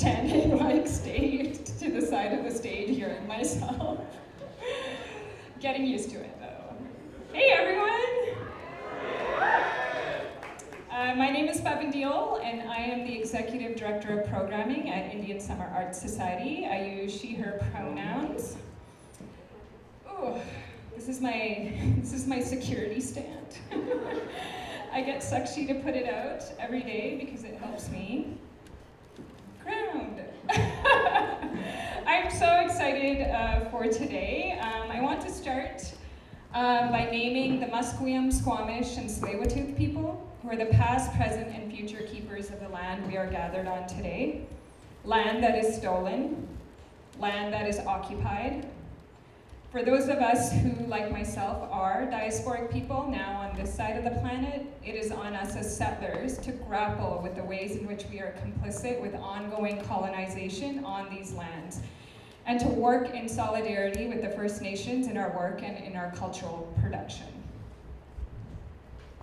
standing like staged to the side of the stage, hearing myself. Getting used to it though. Hey everyone! My name is Bevan Deal, and I am the Executive Director of Programming at Indian Summer Arts Society. I use she, her pronouns. Ooh, this is my security stand. I get Sakshi to put it out every day because it helps me ground. I'm so excited for today. I want to start by naming the Musqueam, Squamish, and Tsleil-Waututh people, who are the past, present, and future keepers of the land we are gathered on today. Land that is stolen, land that is occupied. For those of us who, like myself, are diasporic people now on this side of the planet, it is on us as settlers to grapple with the ways in which we are complicit with ongoing colonization on these lands, and to work in solidarity with the First Nations in our work and in our cultural production.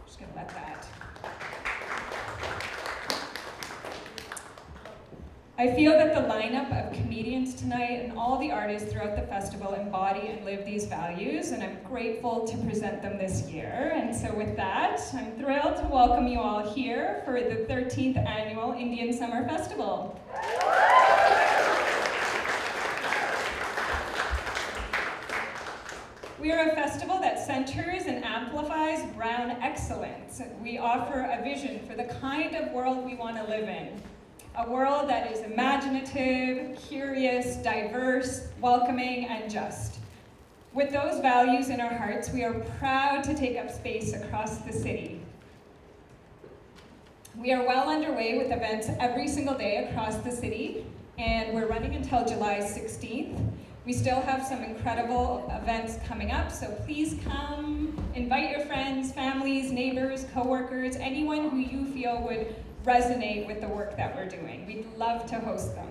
Just gonna let that. I feel that the lineup of comedians tonight and all the artists throughout the festival embody and live these values, and I'm grateful to present them this year. And so with that, I'm thrilled to welcome you all here for the 13th Annual Indian Summer Festival. We are a festival that centers and amplifies Brown excellence. We offer a vision for the kind of world we want to live in. A world that is imaginative, curious, diverse, welcoming, and just. With those values in our hearts, we are proud to take up space across the city. We are well underway with events every single day across the city, and we're running until July 16th. We still have some incredible events coming up, so please come, invite your friends, families, neighbors, coworkers, anyone who you feel would resonate with the work that we're doing. We'd love to host them.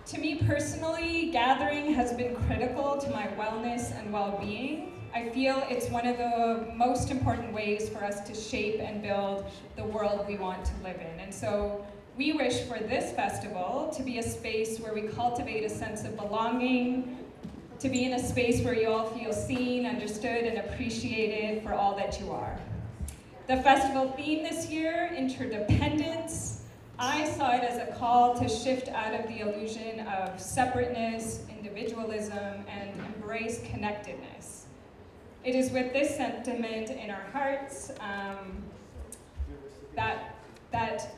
To me personally, gathering has been critical to my wellness and well-being. I feel it's one of the most important ways for us to shape and build the world we want to live in. And so we wish for this festival to be a space where we cultivate a sense of belonging, to be in a space where you all feel seen, understood, and appreciated for all that you are. The festival theme this year, interdependence, I saw it as a call to shift out of the illusion of separateness, individualism, and embrace connectedness. It is with this sentiment in our hearts that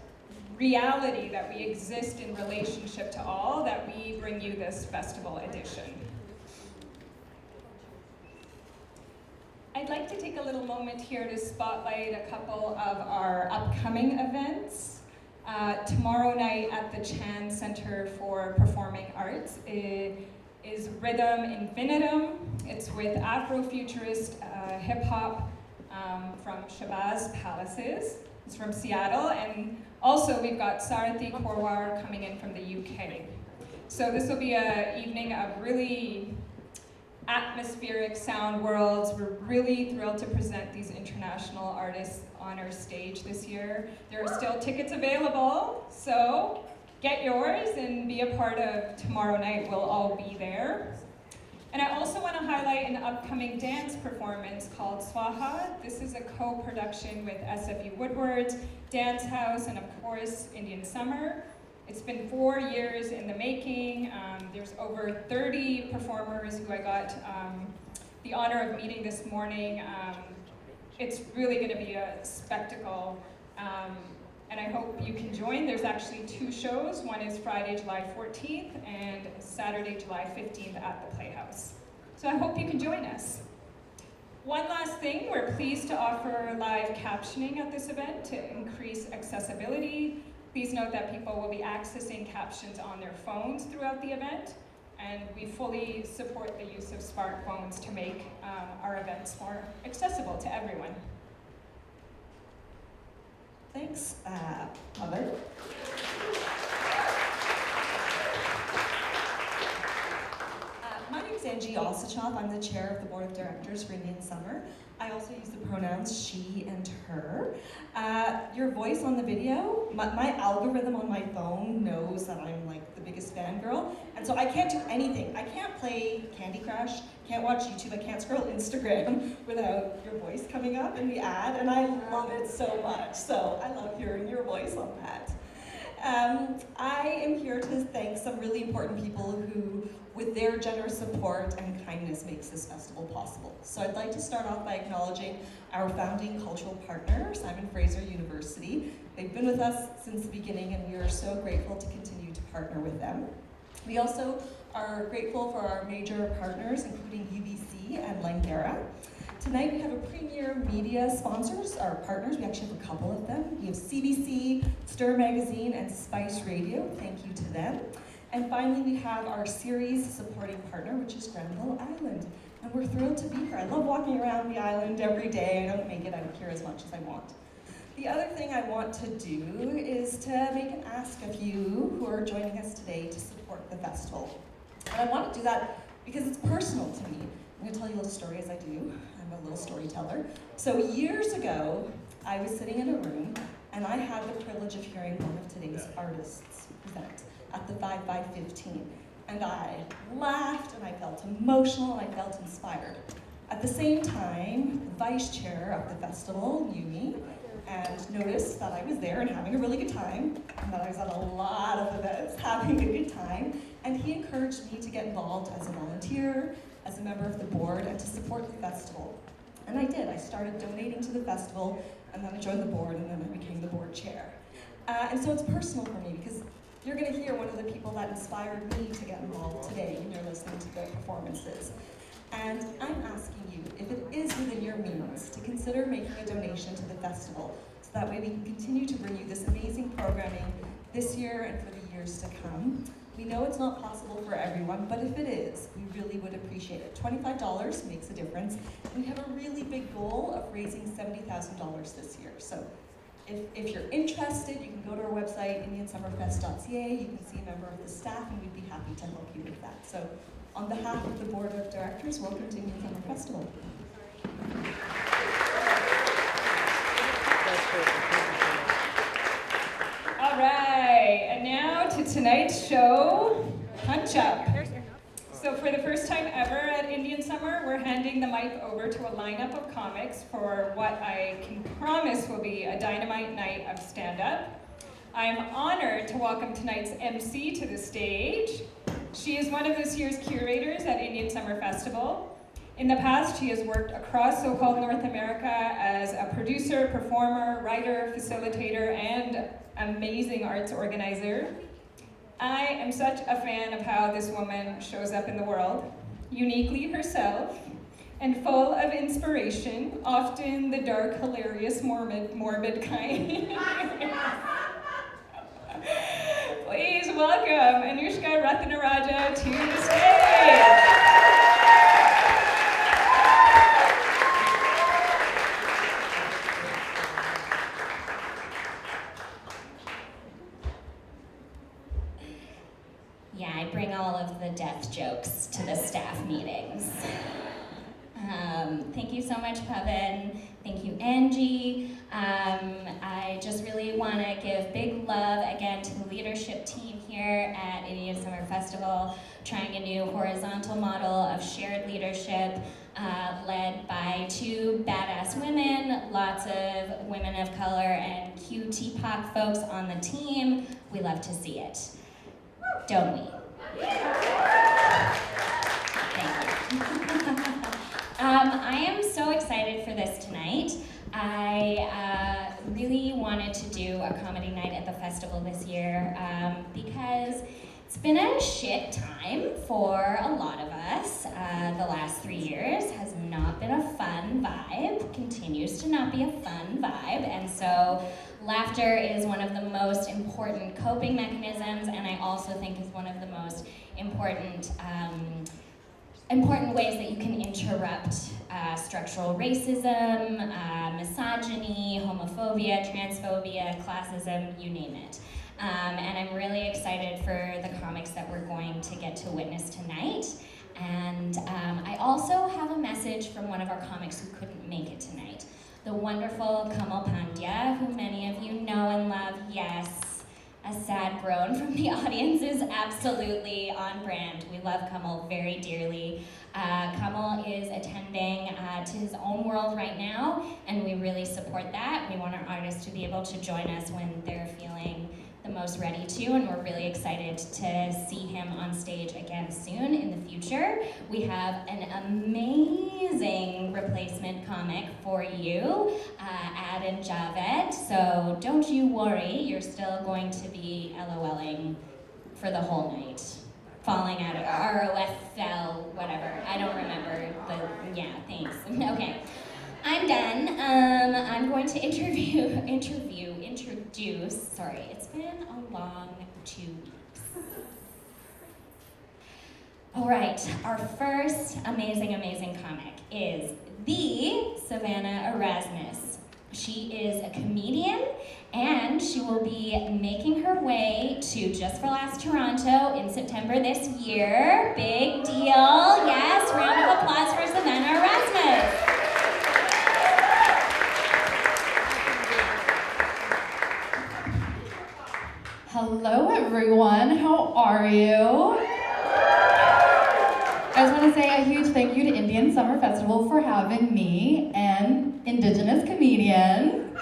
reality that we exist in relationship to all, that we bring you this festival edition. I'd like to take a little moment here to spotlight a couple of our upcoming events. Tomorrow night at the Chan Center for Performing Arts is Rhythm Infinitum. It's with Afrofuturist hip-hop from Shabazz Palaces. It's from Seattle, and also we've got Sarathi Korwar coming in from the UK. So this will be an evening of really atmospheric sound worlds. We're really thrilled to present these international artists on our stage this year. There are still tickets available, so get yours and be a part of tomorrow night. We'll all be there. And I also want to highlight an upcoming dance performance called Swaha. This is a co-production with SFU Woodward's Dance House and, of course, Indian Summer. It's been 4 years in the making. There's over 30 performers who I got the honor of meeting this morning. It's really going to be a spectacle, and I hope you can join. There's actually 2 shows. One is Friday, July 14th, and Saturday, July 15th at the Playhouse. So I hope you can join us. One last thing, we're pleased to offer live captioning at this event to increase accessibility. Please note that people will be accessing captions on their phones throughout the event, and we fully support the use of smartphones to make our events more accessible to everyone. Thanks, Pavan. My name is Angie Osachov. I'm the chair of the board of directors for Indian Summer. I also use the pronouns she and her. Your voice on the video, my algorithm on my phone knows knows that I'm like the biggest fangirl. And so I can't do anything. I can't play Candy Crush, can't watch YouTube, I can't scroll Instagram without your voice coming up in the ad, and I love it so much. So I love hearing your voice on that. I am here to thank some really important people who, with their generous support and kindness, makes this festival possible. So I'd like to start off by acknowledging our founding cultural partner, Simon Fraser University. They've been with us since the beginning, and we are so grateful to continue to partner with them. We also are grateful for our major partners, including UBC and Langara. Tonight we have a premier media sponsors, our partners. We actually have a couple of them. We have CBC, Stir Magazine, and Spice Radio. Thank you to them. And finally, we have our series supporting partner, which is Granville Island. And we're thrilled to be here. I love walking around the island every day. I don't make it out here as much as I want. The other thing I want to do is to make an ask of you who are joining us today to support the festival. And I want to do that because it's personal to me. I'm going to tell you a little story as I do. I'm a little storyteller. So years ago, I was sitting in a room, and I had the privilege of hearing one of today's artists present at the 5 by 15. And I laughed, and I felt emotional, and I felt inspired. At the same time, the vice chair of the festival knew me and noticed that I was there and having a really good time, and that I was at a lot of events having a good time, and he encouraged me to get involved as a volunteer, as a member of the board, and to support the festival. And I did. I started donating to the festival, and then I joined the board, and then I became the board chair. And so it's personal for me, because you're going to hear one of the people that inspired me to get involved today when you're listening to the performances. And I'm asking you, if it is within your means, to consider making a donation to the festival, so that way we can continue to bring you this amazing programming this year and for the years to come. We know it's not possible for everyone, but if it is, we really would appreciate it. $25 makes a difference. We have a really big goal of raising $70,000 this year. So if you're interested, you can go to our website, indiansummerfest.ca. You can see a member of the staff, and we'd be happy to help you with that. So on behalf of the Board of Directors, welcome to Indian Summer Festival. All right, and now to tonight's show, Punch Up. So for the first time ever at Indian Summer, we're handing the mic over to a lineup of comics for what I can promise will be a dynamite night of stand-up. I'm honored to welcome tonight's MC to the stage. She is one of this year's curators at Indian Summer Festival. In the past, she has worked across so-called North America as a producer, performer, writer, facilitator, and amazing arts organizer. I am such a fan of how this woman shows up in the world, uniquely herself, and full of inspiration, often the dark, hilarious, morbid kind. Please welcome Anushka Rathanaraja to the stage. Yeah, I bring all of the death jokes to the staff meetings. Thank you so much, Pavan. Thank you, Angie. I just really want to give big love again to the leadership team here at Indian Summer Festival, trying a new horizontal model of shared leadership led by two badass women, lots of women of color, and cute TPOC folks on the team. We love to see it. Don't we? Thank you. I am so excited for this tonight. I really wanted to do a comedy night at the festival this year because it's been a shit time for a lot of us. The last 3 years has not been a fun vibe, continues to not be a fun vibe, and so laughter is one of the most important coping mechanisms, and I also think is one of the most important ways that you can interrupt structural racism, misogyny, homophobia, transphobia, classism, you name it. And I'm really excited for the comics that we're going to get to witness tonight. And I also have a message from one of our comics who couldn't make it tonight. The wonderful Kamal Pandya, who many of you know and love. Yes, A sad groan from the audience is absolutely on brand. We love Kamal very dearly. Kamal is attending to his own world right now, and we really support that. We want our artists to be able to join us when they're feeling the most ready to, and we're really excited to see him on stage again soon in the future. We have an amazing replacement comic for you, Ad and Javed, so don't you worry, you're still going to be LOLing for the whole night. Falling out of ROFL, whatever, I don't remember, but yeah, thanks. Okay, I'm done. I'm going to introduce, sorry, it's been a long 2 weeks. All right, our first amazing comic is the Savannah Erasmus. She is a comedian, and she will be making her way to Just for Laughs Toronto in September this year. Big deal, yes, round of applause for Savannah Erasmus. Hello everyone, how are you? I just want to say a huge thank you to Indian Summer Festival for having me, an Indigenous comedian.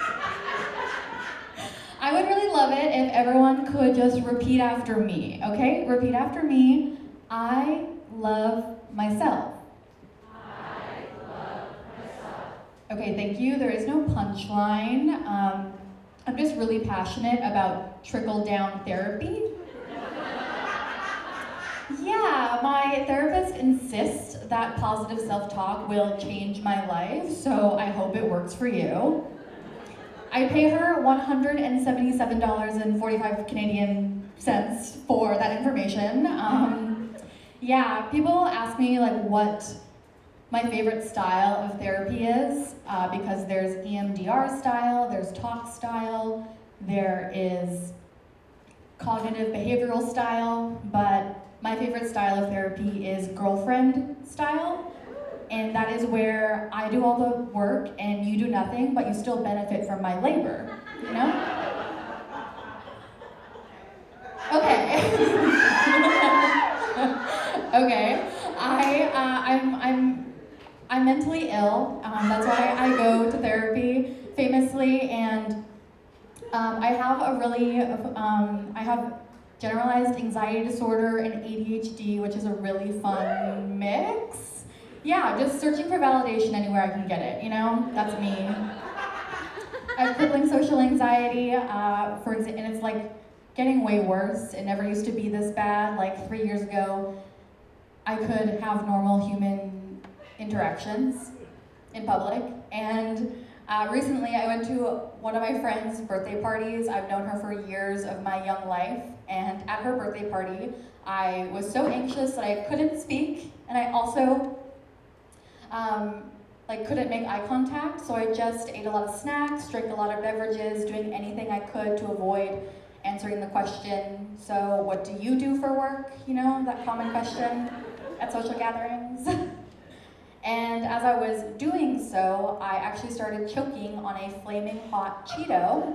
I would really love it if everyone could just repeat after me, okay? Repeat after me. I love myself. I love myself. Okay, thank you. There is no punchline. I'm just really passionate about trickle-down therapy. Yeah, my therapist insists that positive self-talk will change my life, so I hope it works for you. I pay her $177.45 Canadian cents for that information. Yeah, people ask me like what my favorite style of therapy is, because there's EMDR style, there's talk style, there is cognitive behavioral style, but my favorite style of therapy is girlfriend style, and that is where I do all the work and you do nothing, but you still benefit from my labor, you know? Okay. Okay, I'm mentally ill, that's why I go to therapy famously, and I have I have generalized anxiety disorder and ADHD, which is a really fun mix. Yeah, just searching for validation anywhere I can get it, you know? That's me. I have crippling social anxiety, for example, and it's like getting way worse. It never used to be this bad. Like 3 years ago, I could have normal human interactions in public, and recently I went to one of my friend's birthday parties. I've known her for years of my young life, and at her birthday party, I was so anxious that I couldn't speak, and I also couldn't make eye contact, so I just ate a lot of snacks, drank a lot of beverages, doing anything I could to avoid answering the question, so what do you do for work? You know, that common question at social gatherings. And as I was doing so, I actually started choking on a flaming hot Cheeto.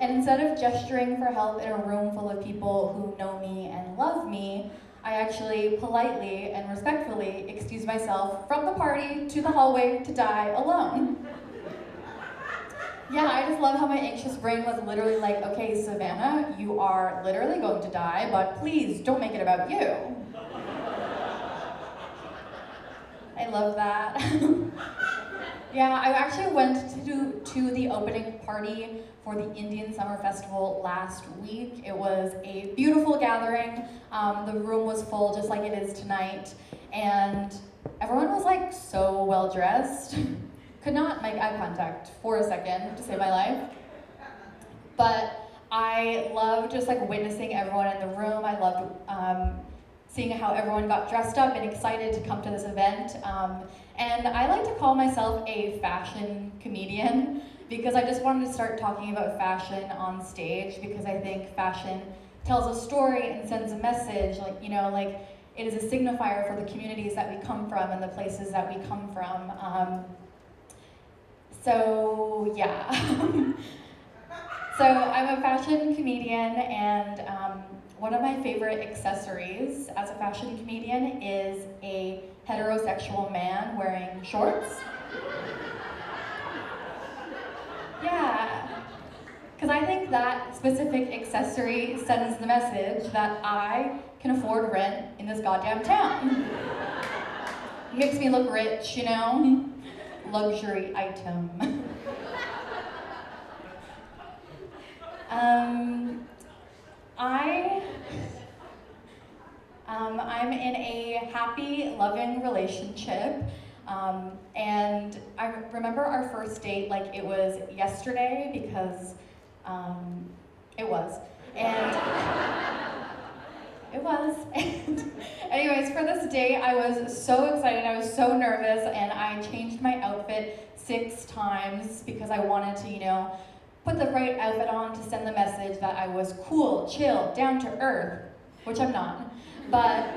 And instead of gesturing for help in a room full of people who know me and love me, I actually politely and respectfully excused myself from the party to the hallway to die alone. Yeah, I just love how my anxious brain was literally like, okay, Savannah, you are literally going to die, but please don't make it about you. I love that. Yeah, I actually went to the opening party for the Indian Summer Festival last week. It was a beautiful gathering. The room was full just like it is tonight, and everyone was like so well dressed. Could not make eye contact for a second to save my life. But I loved just like witnessing everyone in the room. I loved seeing how everyone got dressed up and excited to come to this event. And I like to call myself a fashion comedian because I just wanted to start talking about fashion on stage because I think fashion tells a story and sends a message, like, you know, like it is a signifier for the communities that we come from and the places that we come from. So yeah. So I'm a fashion comedian, and one of my favorite accessories as a fashion comedian is a heterosexual man wearing shorts. Yeah, because I think that specific accessory sends the message that I can afford rent in this goddamn town. Makes me look rich, you know? Luxury item. I'm in a happy, loving relationship, and I remember our first date like it was yesterday because it was, and it was. And anyways, for this date, I was so excited, I was so nervous, and I changed my outfit 6 times because I wanted to, you know, put the right outfit on to send the message that I was cool, chill, down to earth, which I'm not. But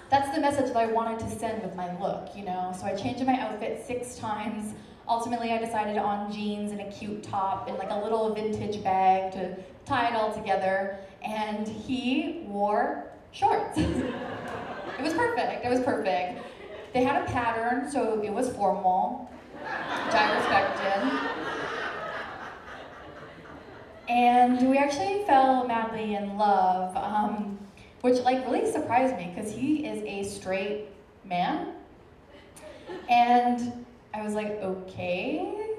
that's the message that I wanted to send with my look, you know? So I changed my outfit 6 times. Ultimately, I decided on jeans and a cute top and like a little vintage bag to tie it all together. And he wore shorts. It was perfect, it was perfect. They had a pattern, so it was formal, which I respected. And we actually fell madly in love, which like really surprised me because he is a straight man. And I was like, okay,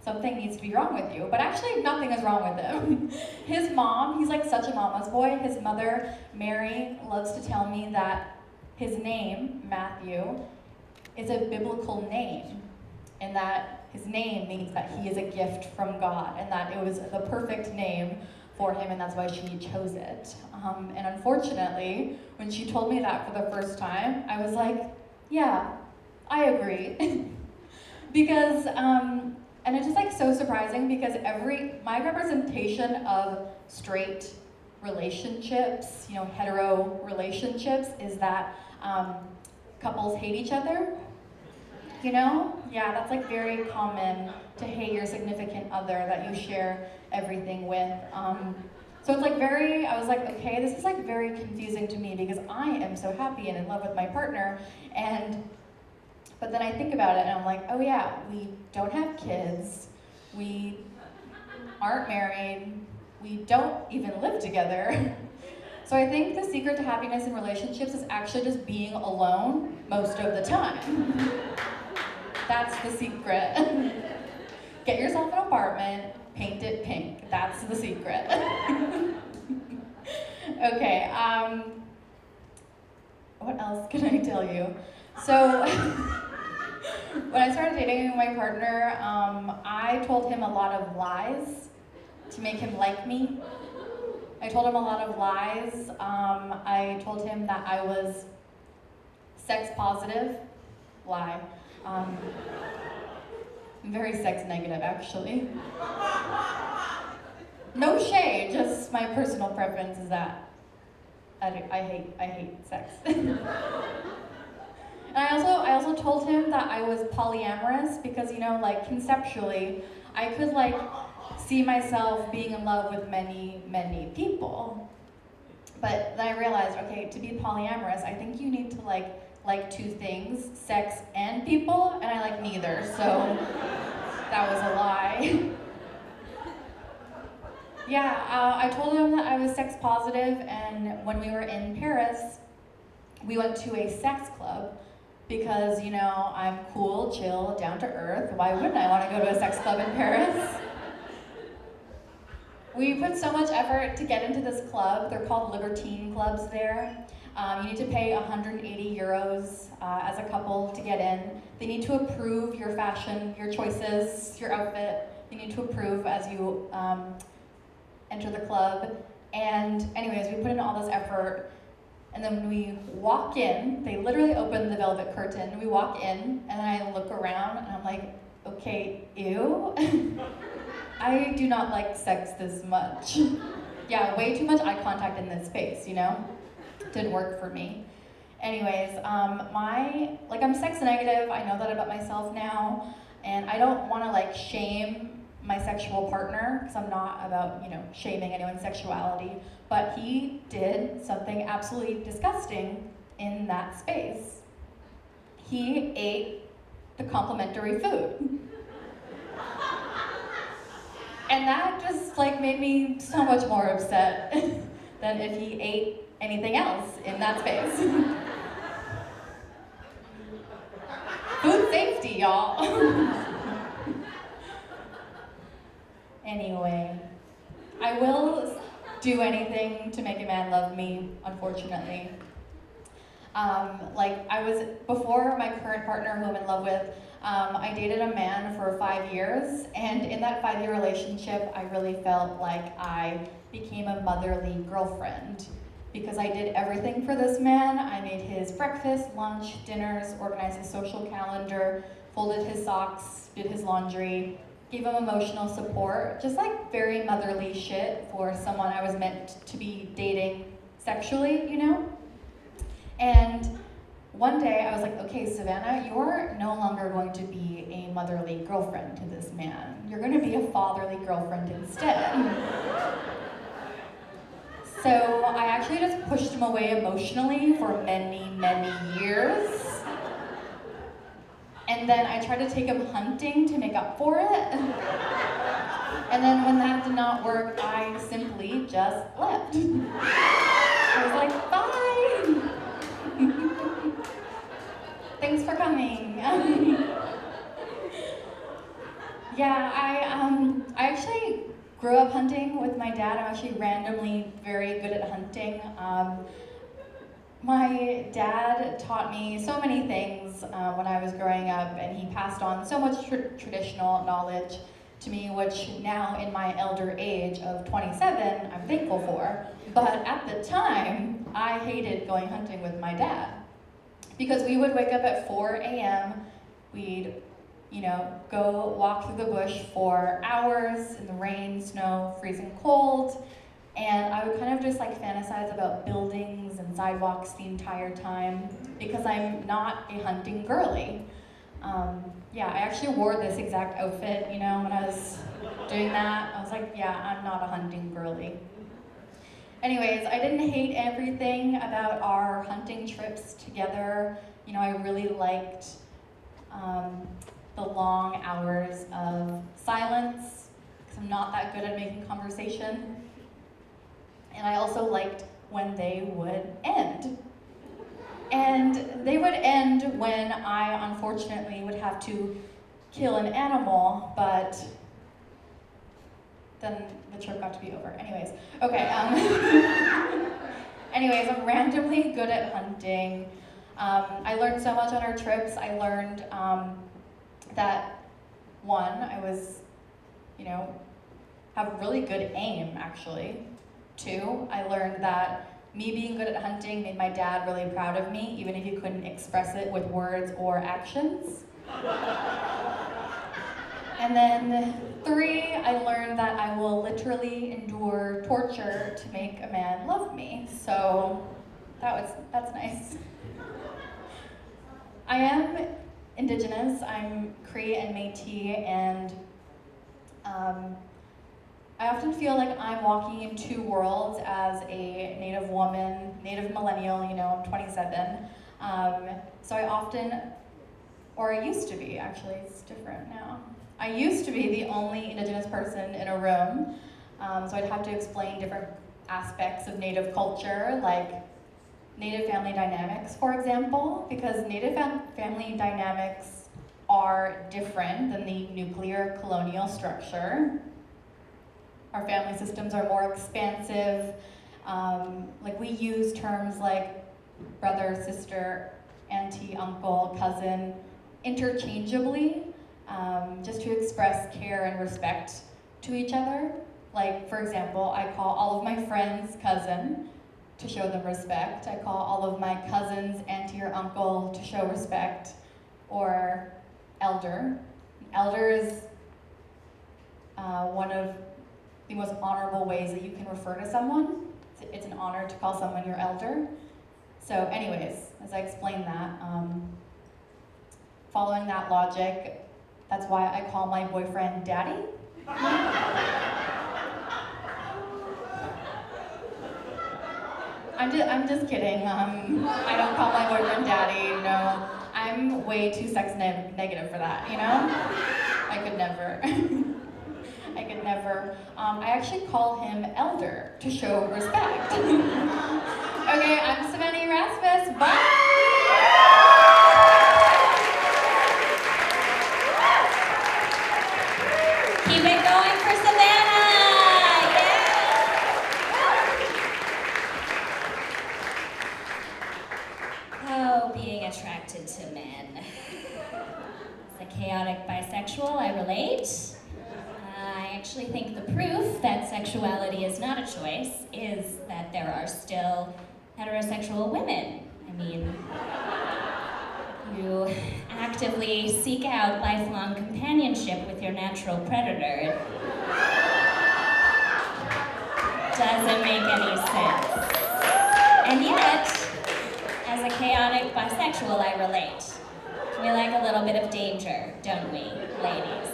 something needs to be wrong with you. But actually nothing is wrong with him. His mom, he's like such a mama's boy. His mother, Mary, loves to tell me that his name, Matthew, is a biblical name, and that his name means that he is a gift from God, and that it was the perfect name for him, and that's why she chose it. And unfortunately, when she told me that for the first time, I was like, yeah, I agree. Because, and it's just like so surprising because my representation of straight relationships, you know, hetero relationships, is that couples hate each other. You know? Yeah, that's like very common to hate your significant other that you share everything with. So it's like I was like, okay, this is like very confusing to me because I am so happy and in love with my partner. But then I think about it and I'm like, oh yeah, we don't have kids, we aren't married, we don't even live together. So I think the secret to happiness in relationships is actually just being alone most of the time. That's the secret. Get yourself an apartment, paint it pink. That's the secret. Okay, what else can I tell you? So, when I started dating my partner, I told him a lot of lies to make him like me. I told him a lot of lies. I told him that I was sex positive. Lie. I'm very sex negative, actually. No shade, just my personal preference is that I hate sex. And I also told him that I was polyamorous because, you know, like conceptually, I could like see myself being in love with many, many people. But then I realized, okay, to be polyamorous, I think you need to like 2 things, sex and people, and I like neither, so that was a lie. Yeah, I told him that I was sex positive, and when we were in Paris, we went to a sex club because, you know, I'm cool, chill, down to earth. Why wouldn't I want to go to a sex club in Paris? We put so much effort to get into this club. They're called libertine clubs there. You need to pay 180 euros as a couple to get in. They need to approve your fashion, your choices, your outfit. You need to approve as you enter the club. And anyways, we put in all this effort. And then when we walk in, they literally open the velvet curtain. We walk in, and then I look around, and I'm like, okay, ew. I do not like sex this much. Yeah, way too much eye contact in this space, you know? Didn't work for me. Anyways, I'm sex negative, I know that about myself now, and I don't want to like shame my sexual partner, because I'm not about, shaming anyone's sexuality, but he did something absolutely disgusting in that space. He ate the complimentary food. And that just made me so much more upset than if he ate anything else in that space. Food safety, y'all. Anyway, I will do anything to make a man love me, unfortunately. Before my current partner who I'm in love with, I dated a man for 5 years, and in that 5-year relationship, I really felt like I became a motherly girlfriend because I did everything for this man. I made his breakfast, lunch, dinners, organized his social calendar, folded his socks, did his laundry, gave him emotional support, just very motherly shit for someone I was meant to be dating sexually, And one day I was like, okay, Savannah, you're no longer going to be a motherly girlfriend to this man. You're going to be a fatherly girlfriend instead. So I actually just pushed him away emotionally for many, many years. And then I tried to take him hunting to make up for it. And then when that did not work, I simply just left. I was like, bye. Thanks for coming. Yeah, I actually grew up hunting with my dad. I'm actually randomly very good at hunting. My dad taught me so many things when I was growing up, and he passed on so much traditional knowledge to me, which now in my elder age of 27, I'm thankful for. But at the time, I hated going hunting with my dad because we would wake up at 4 a.m., we'd go walk through the bush for hours in the rain, snow, freezing cold, and I would kind of just fantasize about buildings and sidewalks the entire time because I'm not a hunting girly. Yeah, I actually wore this exact outfit, when I was doing that. I was like, yeah, I'm not a hunting girly. Anyways, I didn't hate everything about our hunting trips together. I really liked the long hours of silence because I'm not that good at making conversation. And I also liked when they would end. And they would end when I, unfortunately, would have to kill an animal, but then the trip got to be over. Anyways, okay. Anyways, I'm randomly good at hunting. I learned so much on our trips. I learned that, one, I was, have really good aim, actually. 2, I learned that me being good at hunting made my dad really proud of me, even if he couldn't express it with words or actions. And then 3, I learned that I will literally endure torture to make a man love me. So that's nice. I am Indigenous. I'm Cree and Métis, and I often feel like I'm walking in 2 worlds as a Native woman, Native millennial, I'm 27. So I often, or I used to be, actually, it's different now. I used to be the only Indigenous person in a room, so I'd have to explain different aspects of Native culture, like Native family dynamics, for example, because Native family dynamics are different than the nuclear colonial structure. Our family systems are more expansive. We use terms like brother, sister, auntie, uncle, cousin, interchangeably, just to express care and respect to each other. For example, I call all of my friends cousin to show them respect. I call all of my cousins auntie or uncle to show respect, or elder. Elder is one of the most honorable ways that you can refer to someone. It's an honor to call someone your elder. So anyways, as I explained that, following that logic, that's why I call my boyfriend daddy. I'm just kidding. I don't call my boyfriend daddy. No, I'm way too sex negative for that. You know, I could never. I could never. I actually call him elder to show respect. Okay, I'm Savannah Erasmus. Bye. Keep it going for Savannah! Yeah! Oh, being attracted to men. As a chaotic bisexual, I relate. I actually think the proof that sexuality is not a choice is that there are still heterosexual women. I mean, you actively seek out lifelong companionship with your natural predator. It doesn't make any sense. And yet, as a chaotic bisexual, I relate. We like a little bit of danger, don't we, ladies?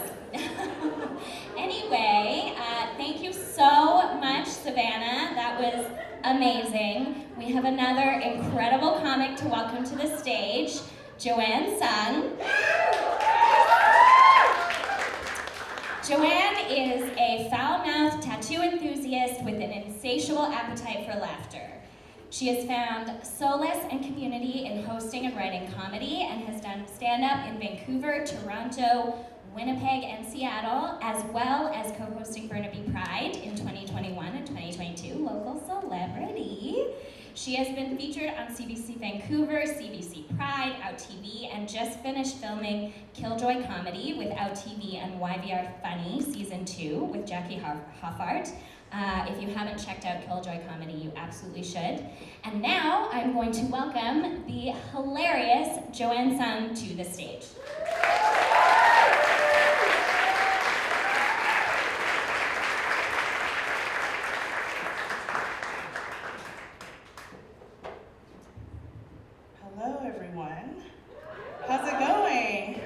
Anyway, thank you so much, Savannah. That was amazing. We have another incredible comic to welcome to the stage, Joanne Tsung. Joanne is a foul-mouthed tattoo enthusiast with an insatiable appetite for laughter. She has found solace and community in hosting and writing comedy and has done stand-up in Vancouver, Toronto, Winnipeg, and Seattle, as well as co-hosting Burnaby Pride in 2021 and 2022, local celebrity. She has been featured on CBC Vancouver, CBC Pride, Out TV, and just finished filming Killjoy Comedy with Out TV and YVR Funny Season 2 with Jackie Hoffart. If you haven't checked out Killjoy Comedy, you absolutely should. And now I'm going to welcome the hilarious Joanne Tsung to the stage. Hello, everyone. How's it going?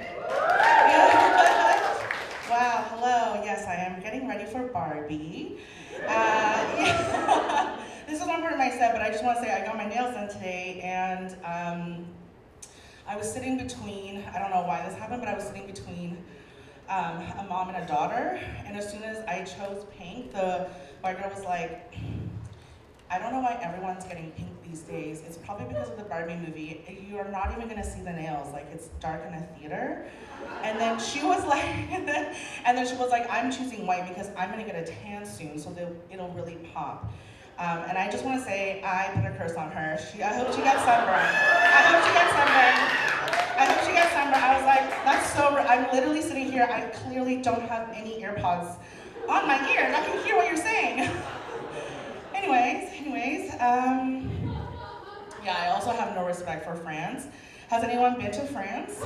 Wow, hello. Yes, I am getting ready for Barbie. Yeah. This is not part of my set, but I just want to say I got my nails done today, and I was sitting between, I don't know why this happened, but I was sitting between a mom and a daughter, and as soon as I chose pink, the white girl was like, I don't know why everyone's getting pink these days. It's probably because of the Barbie movie. You are not even gonna see the nails. Like, it's dark in a theater. And then she was like, I'm choosing white because I'm gonna get a tan soon, so it'll really pop. And I just wanna say, I put a curse on her. I hope she gets sunburned. I was like, that's so, I'm literally sitting here, I clearly don't have any earpods on my ears. I can hear what you're saying. Anyways, yeah, I also have no respect for France. Has anyone been to France?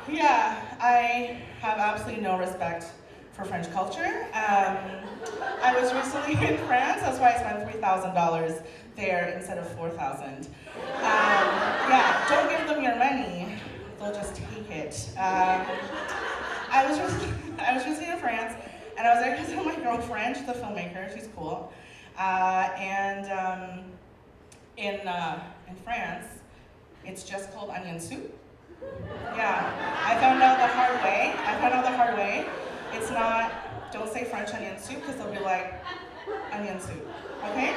Yeah, I have absolutely no respect for French culture. I was recently in France, that's why I spent $3,000 there instead of $4,000. Yeah, don't give them your money, they'll just take it. I was recently in France, and I was there because of my girlfriend, she's a filmmaker, she's cool. In France, it's just called onion soup. Yeah, I found out the hard way. It's not, don't say French onion soup, because they'll be like, onion soup, okay?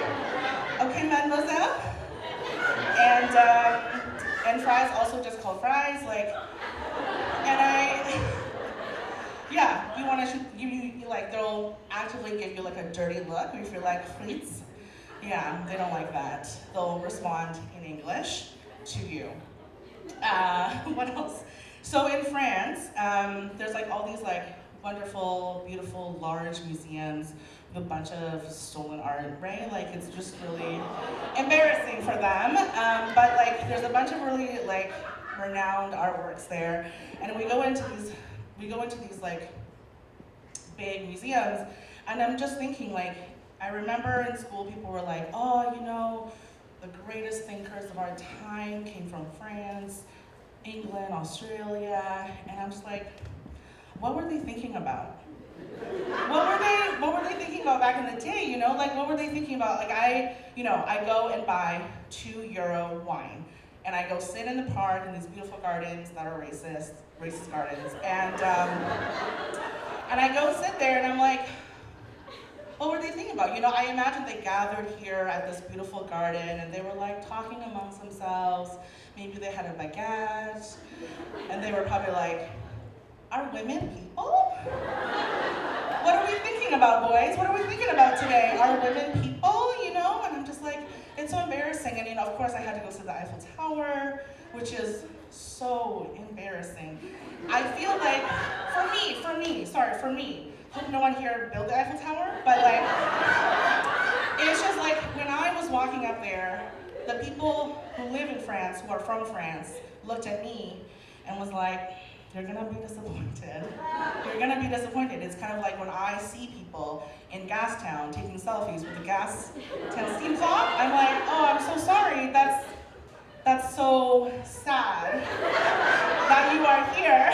Okay, mademoiselle? And fries also just called fries, like, yeah, you want to they'll actively give you like a dirty look if you're like, frites. Yeah, they don't like that. They'll respond in English to you. What else? So in France, there's like all these like wonderful, beautiful, large museums with a bunch of stolen art, right? Like it's just really embarrassing for them. But like there's a bunch of really like renowned artworks there, and we go into these like big museums, and I'm just thinking like, I remember in school people were like, oh, you know, the greatest thinkers of our time came from France, England, Australia, and I'm just like, what were they thinking about? What were they thinking about back in the day, you know? Like, what were they thinking about? Like, I go and buy €2 wine, and I go sit in the park in these beautiful gardens that are racist gardens, and I go sit there, and I'm like, what were they thinking about? You know, I imagine they gathered here at this beautiful garden, and they were like talking amongst themselves. Maybe they had a baguette, and they were probably like, are women people? What are we thinking about, boys? What are we thinking about today? Are women people, you know? And I'm just like, it's so embarrassing. And, you know, of course I had to go to the Eiffel Tower, which is so embarrassing. I feel like, for me, hope no one here built the Eiffel Tower, but like, it's just like, when I was walking up there, the people who live in France, who are from France, looked at me and was like, you're gonna be disappointed. You're gonna be disappointed. It's kind of like when I see people in Gastown taking selfies with the Gastown steam clock. I'm like, oh, I'm so sorry. That's so sad that you are here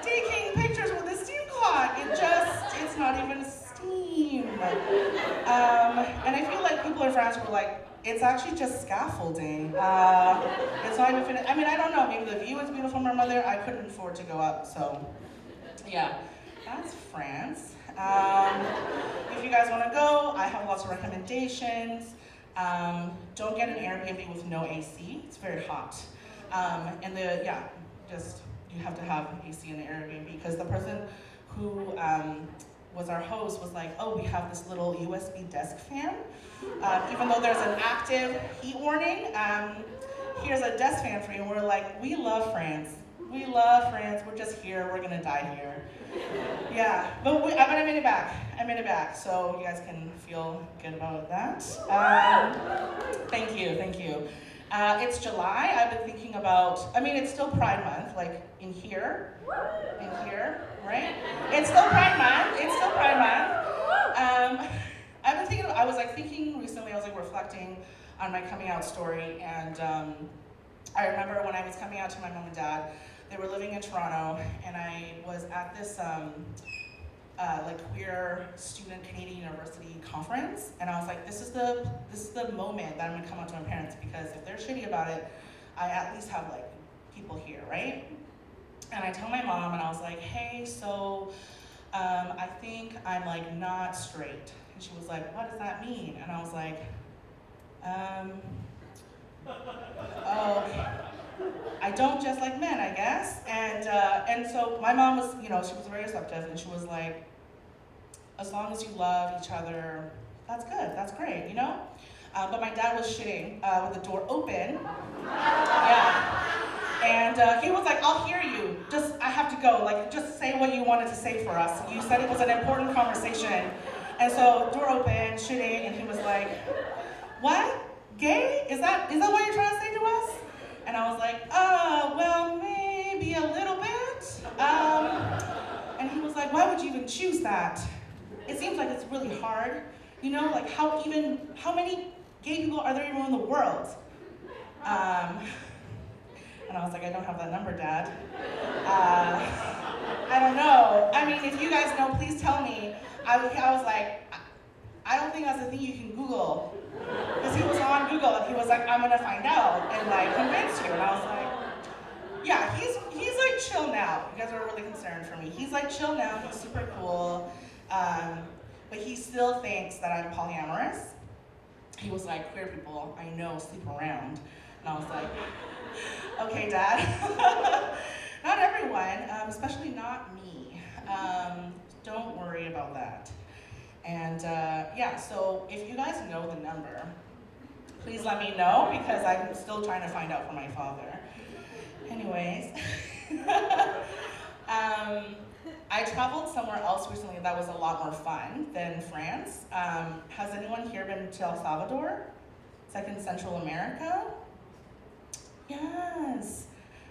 taking pictures with the steam clock. It's not even steam. And I feel like people in France were like, it's actually just scaffolding. It's not even finished. I mean, I don't know, maybe the view is beautiful from our mother. I couldn't afford to go up, so yeah, that's France. If you guys wanna go, I have lots of recommendations. Don't get an Airbnb with no AC, it's very hot. And you have to have AC in the Airbnb, because the person who was our host was like, oh, we have this little USB desk fan. Even though there's an active heat warning, here's a desk fan for you. And we're like, we love France. We love France. We're just here. We're gonna die here. Yeah, but I made it back. I made it back, so you guys can feel good about that. Thank you. It's July. I've been thinking about, I mean, it's still Pride Month, like in here, right? It's still Pride Month. I've been thinking, I was thinking recently, I was reflecting on my coming out story, and I remember when I was coming out to my mom and dad, they were living in Toronto, and I was at this queer student Canadian University conference, and I was like, this is the moment that I'm gonna come out to my parents, because if they're shitty about it, I at least have people here, right? And I told my mom, and I was like, hey, so I think I'm not straight. And she was like, what does that mean? And I was like, oh, I don't just like men, I guess. And so my mom was, she was very receptive, and she was like, as long as you love each other, that's good, that's great, But my dad was shitting with the door open. Yeah. And he was like, I'll hear you. I have to go. Just say what you wanted to say for us. You said it was an important conversation. And so, door open, shitting, and he was like, what? Gay? Is that what you're trying to say to us? And I was like, well, maybe a little bit. And he was like, why would you even choose that? It seems like it's really hard. How many gay people are there even in the world? And I was like, I don't have that number, Dad. I don't know. I mean, if you guys know, please tell me. I was like, I don't think that's a thing you can Google. Because he was on Google, and he was like, I'm gonna find out and convince you. And I was like, yeah, he's chill now. You guys are really concerned for me. He's chill now, he's super cool. But he still thinks that I'm polyamorous. He was like, queer people, I know, sleep around. And I was like, okay, Dad. Not everyone, especially not me. Don't worry about that. And so if you guys know the number, please let me know, because I'm still trying to find out from my father. Anyways, I traveled somewhere else recently that was a lot more fun than France. Has anyone here been to El Salvador? It's in Central America? Yes.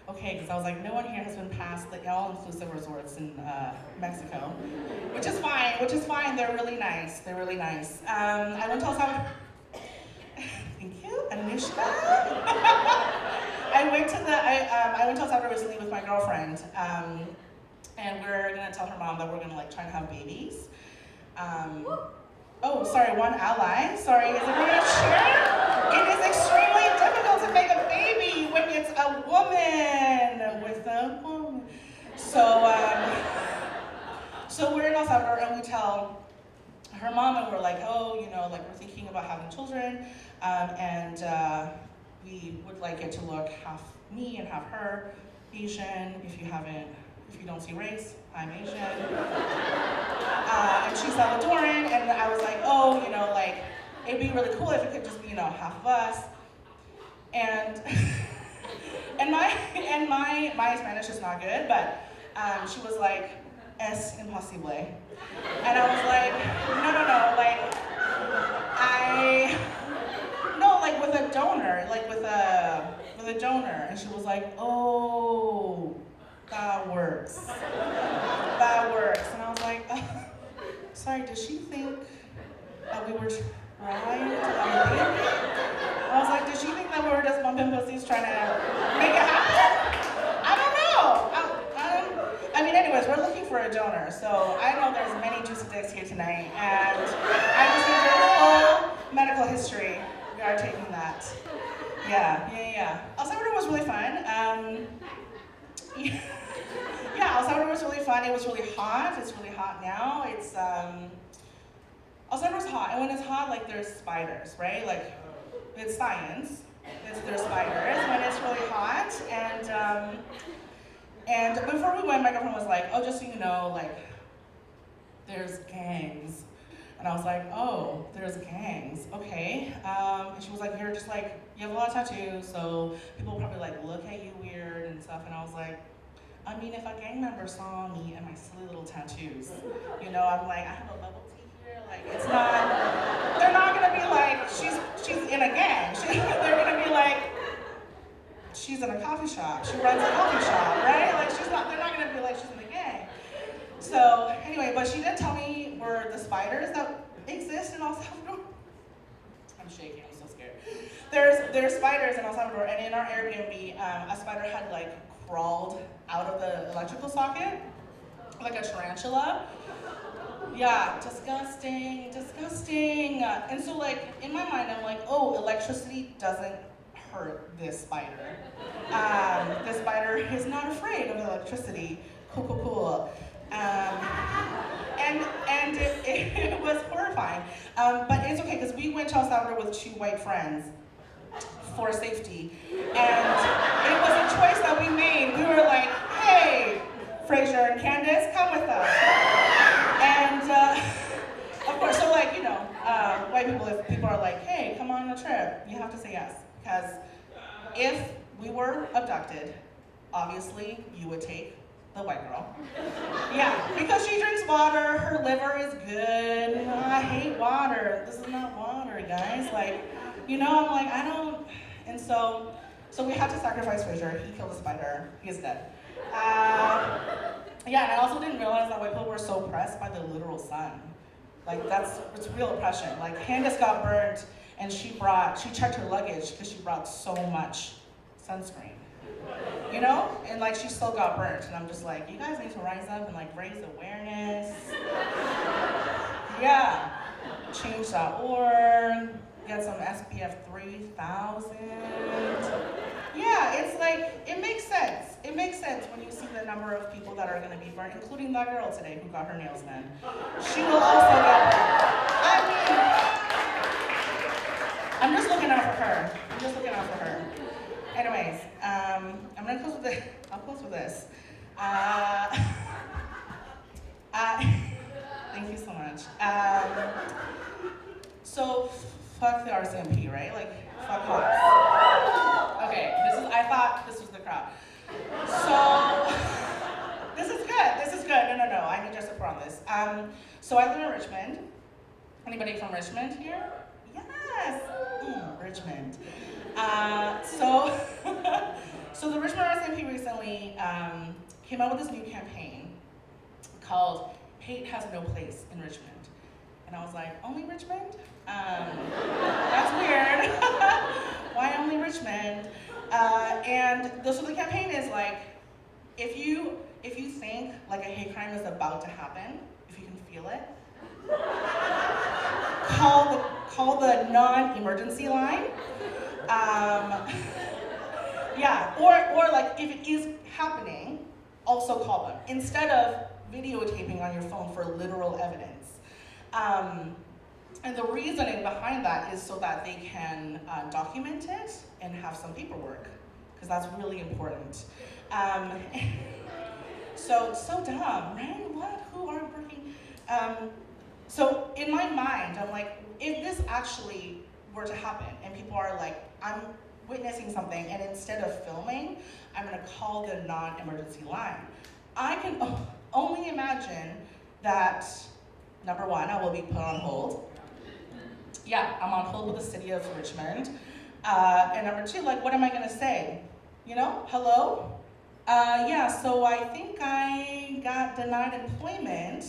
Okay, because I was like, no one here has been past the all-inclusive resorts in Mexico, which is fine. They're really nice. I went to El Salvador. Thank you, Anushka. I went to El Salvador recently with my girlfriend, and we're gonna tell her mom that we're gonna like try to have babies. Oh, sorry, one ally. Sorry, is everyone gonna cheer? It is extremely difficult to make a baby when it's a woman with a woman. So we're in El Salvador and we tell her mom and we're like, oh, you know, like we're thinking about having children, and we would like it to look half me and half her, Asian. If you don't see race, I'm Asian. And she's Salvadoran, and I was like, oh, you know, like it'd be really cool if it could just be, you know, half of us. And my Spanish is not good, but she was like, es imposible. And I was like, no, like with a donor, and she was like, oh, that works. And I was like, sorry, does she think that we were trying to have a baby? I was like, does she think that we were just bumping pussies trying to make it happen? I don't know. I mean, anyways, we're looking for a donor, so I know there's many juicy dicks here tonight, and I just need your full medical history. We are taking that. Yeah. El Salvador was really fun. Yeah, El Salvador was really fun. It was really hot. It's really hot now. It's El Salvador's hot, and when it's hot, like there's spiders, right? Like it's science. There's spiders when it's really hot, and before we went, my girlfriend was like, oh, just so you know, like there's gangs. And I was like, oh, there's gangs, okay. And she was like, you're just like, you have a lot of tattoos, so people probably like look at you weird and stuff. And I was like, I mean, if a gang member saw me and my silly little tattoos, you know, I'm like, I have a bubble tea here, like it's not, they're not gonna be like, she's in a gang. They're gonna be like, she's in a coffee shop, she runs a coffee shop, right? Like they're not gonna be like, she's in a gang. So anyway, but she did tell me where the spiders that exist in El Salvador. I'm shaking, I'm so scared. There's spiders in El Salvador, and in our Airbnb, a spider had like crawled out of the electrical socket, like a tarantula. Yeah, disgusting. And so like, in my mind, I'm like, oh, electricity doesn't hurt this spider. This spider is not afraid of electricity. Cool. And it was horrifying. But it's okay, because we went to El Salvador with 2 white friends for safety. And it was a choice that we made. We were like, hey, Fraser and Candace, come with us. And of course, so like, you know, white people, if people are like, hey, come on a trip, you have to say yes. Because if we were abducted, obviously you would take the white girl. Yeah, because she drinks water, her liver is good. I hate water. This is not water, guys. Like, you know, I'm like, I don't, and so we had to sacrifice Fraser. He killed a spider. He is dead. Yeah, and I also didn't realize that white people were so oppressed by the literal sun. Like, it's real oppression. Like, Candace got burnt, and she checked her luggage because she brought so much sunscreen. You know? And like, she still got burnt. And I'm just like, you guys need to rise up and like raise awareness. Yeah. Change.org. Get some SPF 3000. Yeah, it's like, it makes sense. It makes sense when you see the number of people that are going to be burnt, including that girl today who got her nails done. She will also get burnt. I'm just looking out for her. Anyways, I'm gonna close with this. I'll close with this. Thank you so much. So, fuck the RCMP, right? Like, fuck off. Okay, I thought this was the crowd. So, this is good. No, I need your support on this. So I live in Richmond. Anybody from Richmond here? Yes, Richmond. So the Richmond RCMP recently came out with this new campaign called Hate Has No Place in Richmond. And I was like, only Richmond? That's weird. Why only Richmond? So the campaign is like, if you think like a hate crime is about to happen, if you can feel it, call the non-emergency line. Yeah, or like if it is happening, also call them instead of videotaping on your phone for literal evidence. And the reasoning behind that is so that they can document it and have some paperwork, because that's really important. So dumb, right? What? Who are working? So in my mind, I'm like, if this actually were to happen and people are like, I'm witnessing something, and instead of filming, I'm gonna call the non-emergency line. I can only imagine that, number one, I will be put on hold. Yeah, I'm on hold with the city of Richmond. And number two, like, what am I gonna say? You know, hello? Yeah, so I think I got denied employment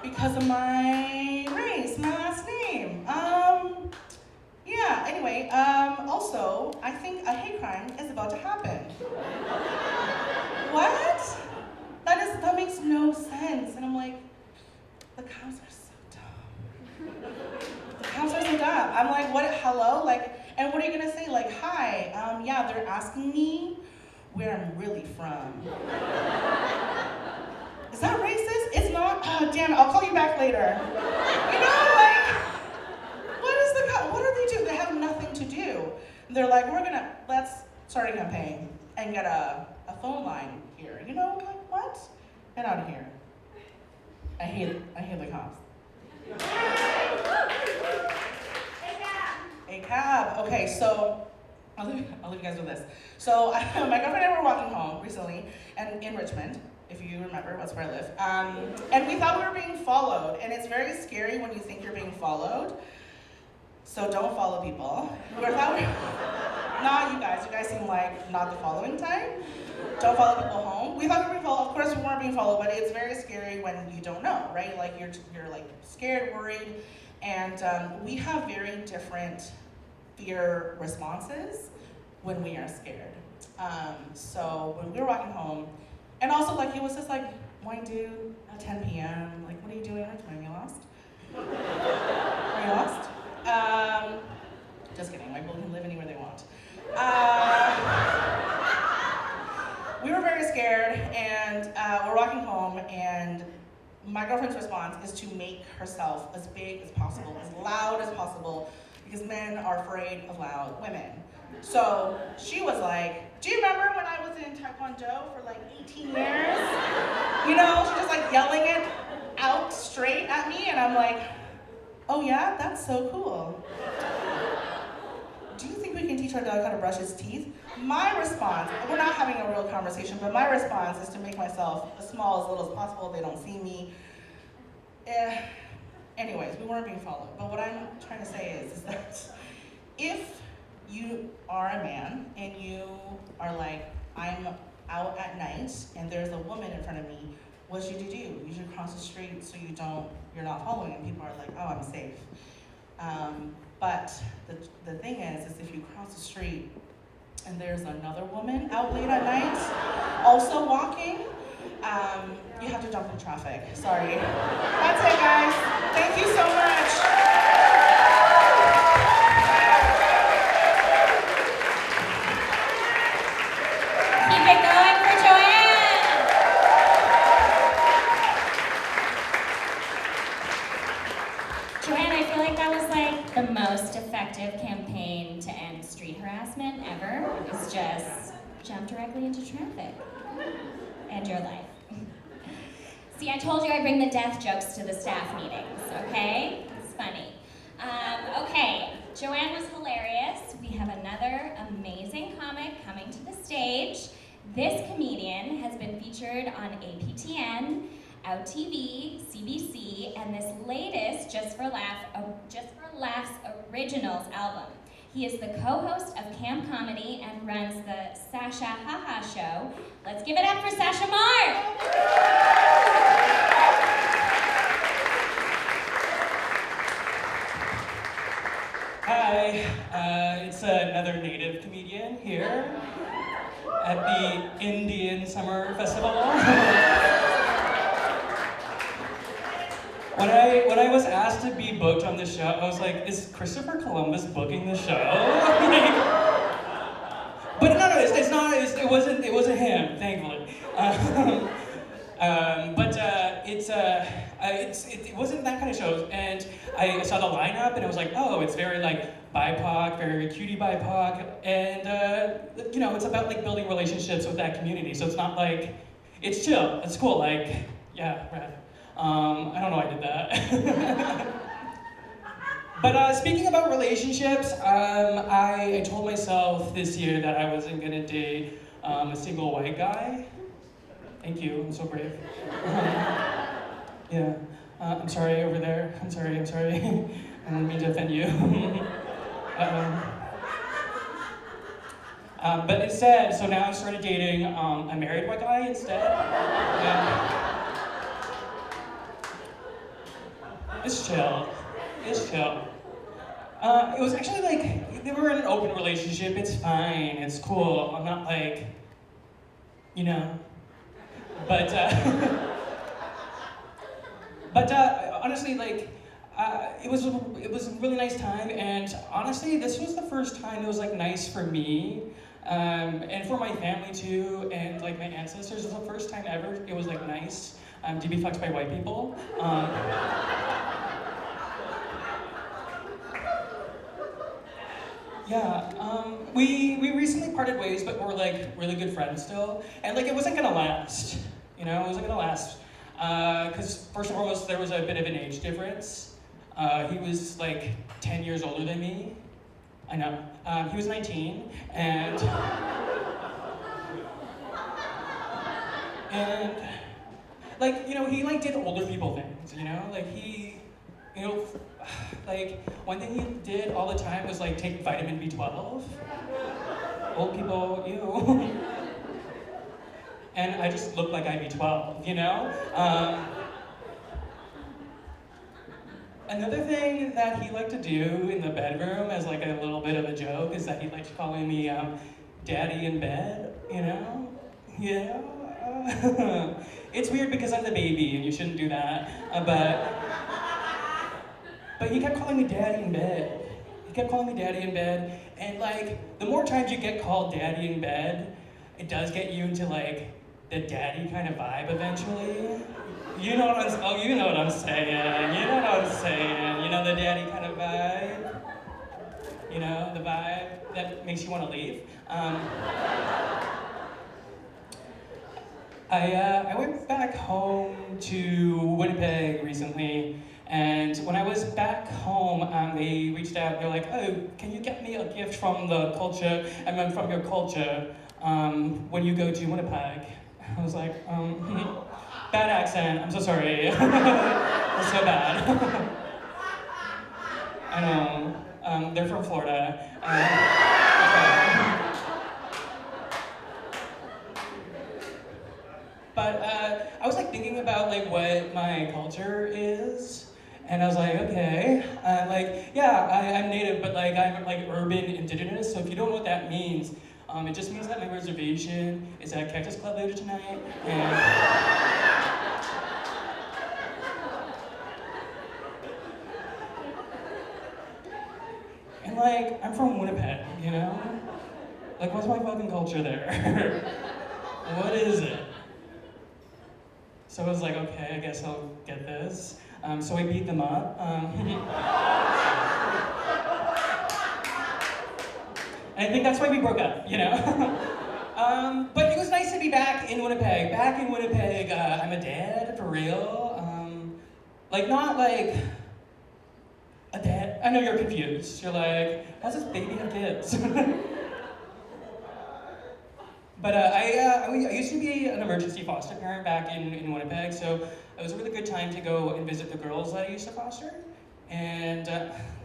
because of my race, my last name. Yeah, anyway, also, I think a hate crime is about to happen. What? That makes no sense. And I'm like, the cows are so dumb. The cows are so dumb. I'm like, what, hello? Like, and what are you gonna say? Like, hi, yeah, they're asking me where I'm really from. Is that racist? It's not? Oh, damn it, I'll call you back later. You know, like, what do they do? They have nothing to do. They're like, let's start a campaign and get a phone line here. You know, like, what? Get out of here. I hate the cops. A cab. Okay, so I'll leave you guys with this. So my girlfriend and I were walking home recently, and in Richmond, if you remember, that's where I live. And we thought we were being followed, and it's very scary when you think you're being followed. So don't follow people. Not you guys. You guys seem like not the following type. Don't follow people home. We thought we were being followed. Of course, we weren't being followed, but it's very scary when you don't know, right? Like you're like scared, worried, and we have very different fear responses when we are scared. So when we were walking home, and also like it was just like, white dude at 10 p.m. Like, what are you doing? Are you lost? Are you lost? Just kidding. White people can live anywhere they want. We were very scared, and we're walking home, and my girlfriend's response is to make herself as big as possible, as loud as possible, because men are afraid of loud women. So she was like, do you remember when I was in Taekwondo for like 18 years? You know, she's just like yelling it out straight at me, and I'm like, oh yeah, that's so cool. Do you think we can teach our dog how to brush his teeth? My response, we're not having a real conversation, but my response is to make myself as small, as little as possible. They don't see me. Anyways, we weren't being followed. But what I'm trying to say is that if you are a man and you are like, I'm out at night and there's a woman in front of me, what should you do? You should cross the street so you're not following, and people are like, oh, I'm safe. But the thing is if you cross the street and there's another woman out late at night also walking, you have to jump in traffic. Sorry. That's it, guys. Thank you so much. Keep it going for Joanne. Joanne, I feel like that was like the most effective campaign to end street harassment ever. It's just jump directly into traffic. And your life. See, I told you I'd bring the death jokes to the staff meetings, okay? It's funny. Okay, Joanne was hilarious. We have another amazing comic coming to the stage. This comedian has been featured on APTN, OutTV, CBC, and this latest Just for Laughs Originals album. He is the co-host of Camp Comedy and runs the Sasha Ha-Ha Show. Let's give it up for Sasha Mark! Hi, it's another Native comedian here at the Indian Summer Festival. when I was asked to be booked on the show, I was like, is Christopher Columbus booking the show? But no, it's not. It wasn't him, thankfully. It wasn't that kind of show. And I saw the lineup, and I was like, oh, it's very like BIPOC, very cutie BIPOC, and you know, it's about like building relationships with that community. So it's not like, it's chill, it's cool. Like, yeah, rad. I don't know why I did that. But speaking about relationships, I told myself this year that I wasn't gonna date a single white guy. Thank you, I'm so brave. Yeah, I'm sorry over there. I'm sorry. I don't mean to offend you. But instead, so now I started dating a married white guy instead. It's chill. It was actually like, they were in an open relationship. It's fine, it's cool. I'm not like, you know. But honestly, like, it was a really nice time, and honestly, this was the first time it was like nice for me, and for my family too, and like my ancestors. It was the first time ever it was like nice to be fucked by white people. Yeah, we recently parted ways, but we're like really good friends still, and like it wasn't gonna last, you know, it wasn't gonna last, because first and foremost there was a bit of an age difference. He was like 10 years older than me. I know. He was 19, and like, you know, he like did older people things, you know, like he, you know, like one thing he did all the time was like take vitamin B12. Old people, ew. And I just looked like I'd be 12, you know? Another thing that he liked to do in the bedroom as like a little bit of a joke is that he liked calling me daddy in bed, you know? Yeah. It's weird because I'm the baby and you shouldn't do that, but he kept calling me daddy in bed. And like, the more times you get called daddy in bed, it does get you into like the daddy kind of vibe eventually. You know what I'm saying. You know what I'm saying. You know, the daddy kind of vibe. You know, the vibe that makes you want to leave. I went back home to Winnipeg recently, and when I was back home, they reached out. They're like, "Oh, can you get me a gift from the culture? I mean, from your culture, when you go to Winnipeg?" I was like, bad accent. I'm so sorry. It's so bad. I know. They're from Florida. But I was like thinking about like what my culture is, and I was like, okay, like yeah, I'm native, but like I'm like urban indigenous. So if you don't know what that means, it just means that my reservation is at Cactus Club later tonight, and like I'm from Winnipeg, you know? Like what's my fucking culture there? What is it? So I was like, okay, I guess I'll get this. So I beat them up. And I think that's why we broke up, you know? But it was nice to be back in Winnipeg. I'm a dad, for real. Like, not like a dad. I know you're confused. You're like, how's this baby have kids? But I used to be an emergency foster parent back in Winnipeg, so it was a really good time to go and visit the girls that I used to foster. And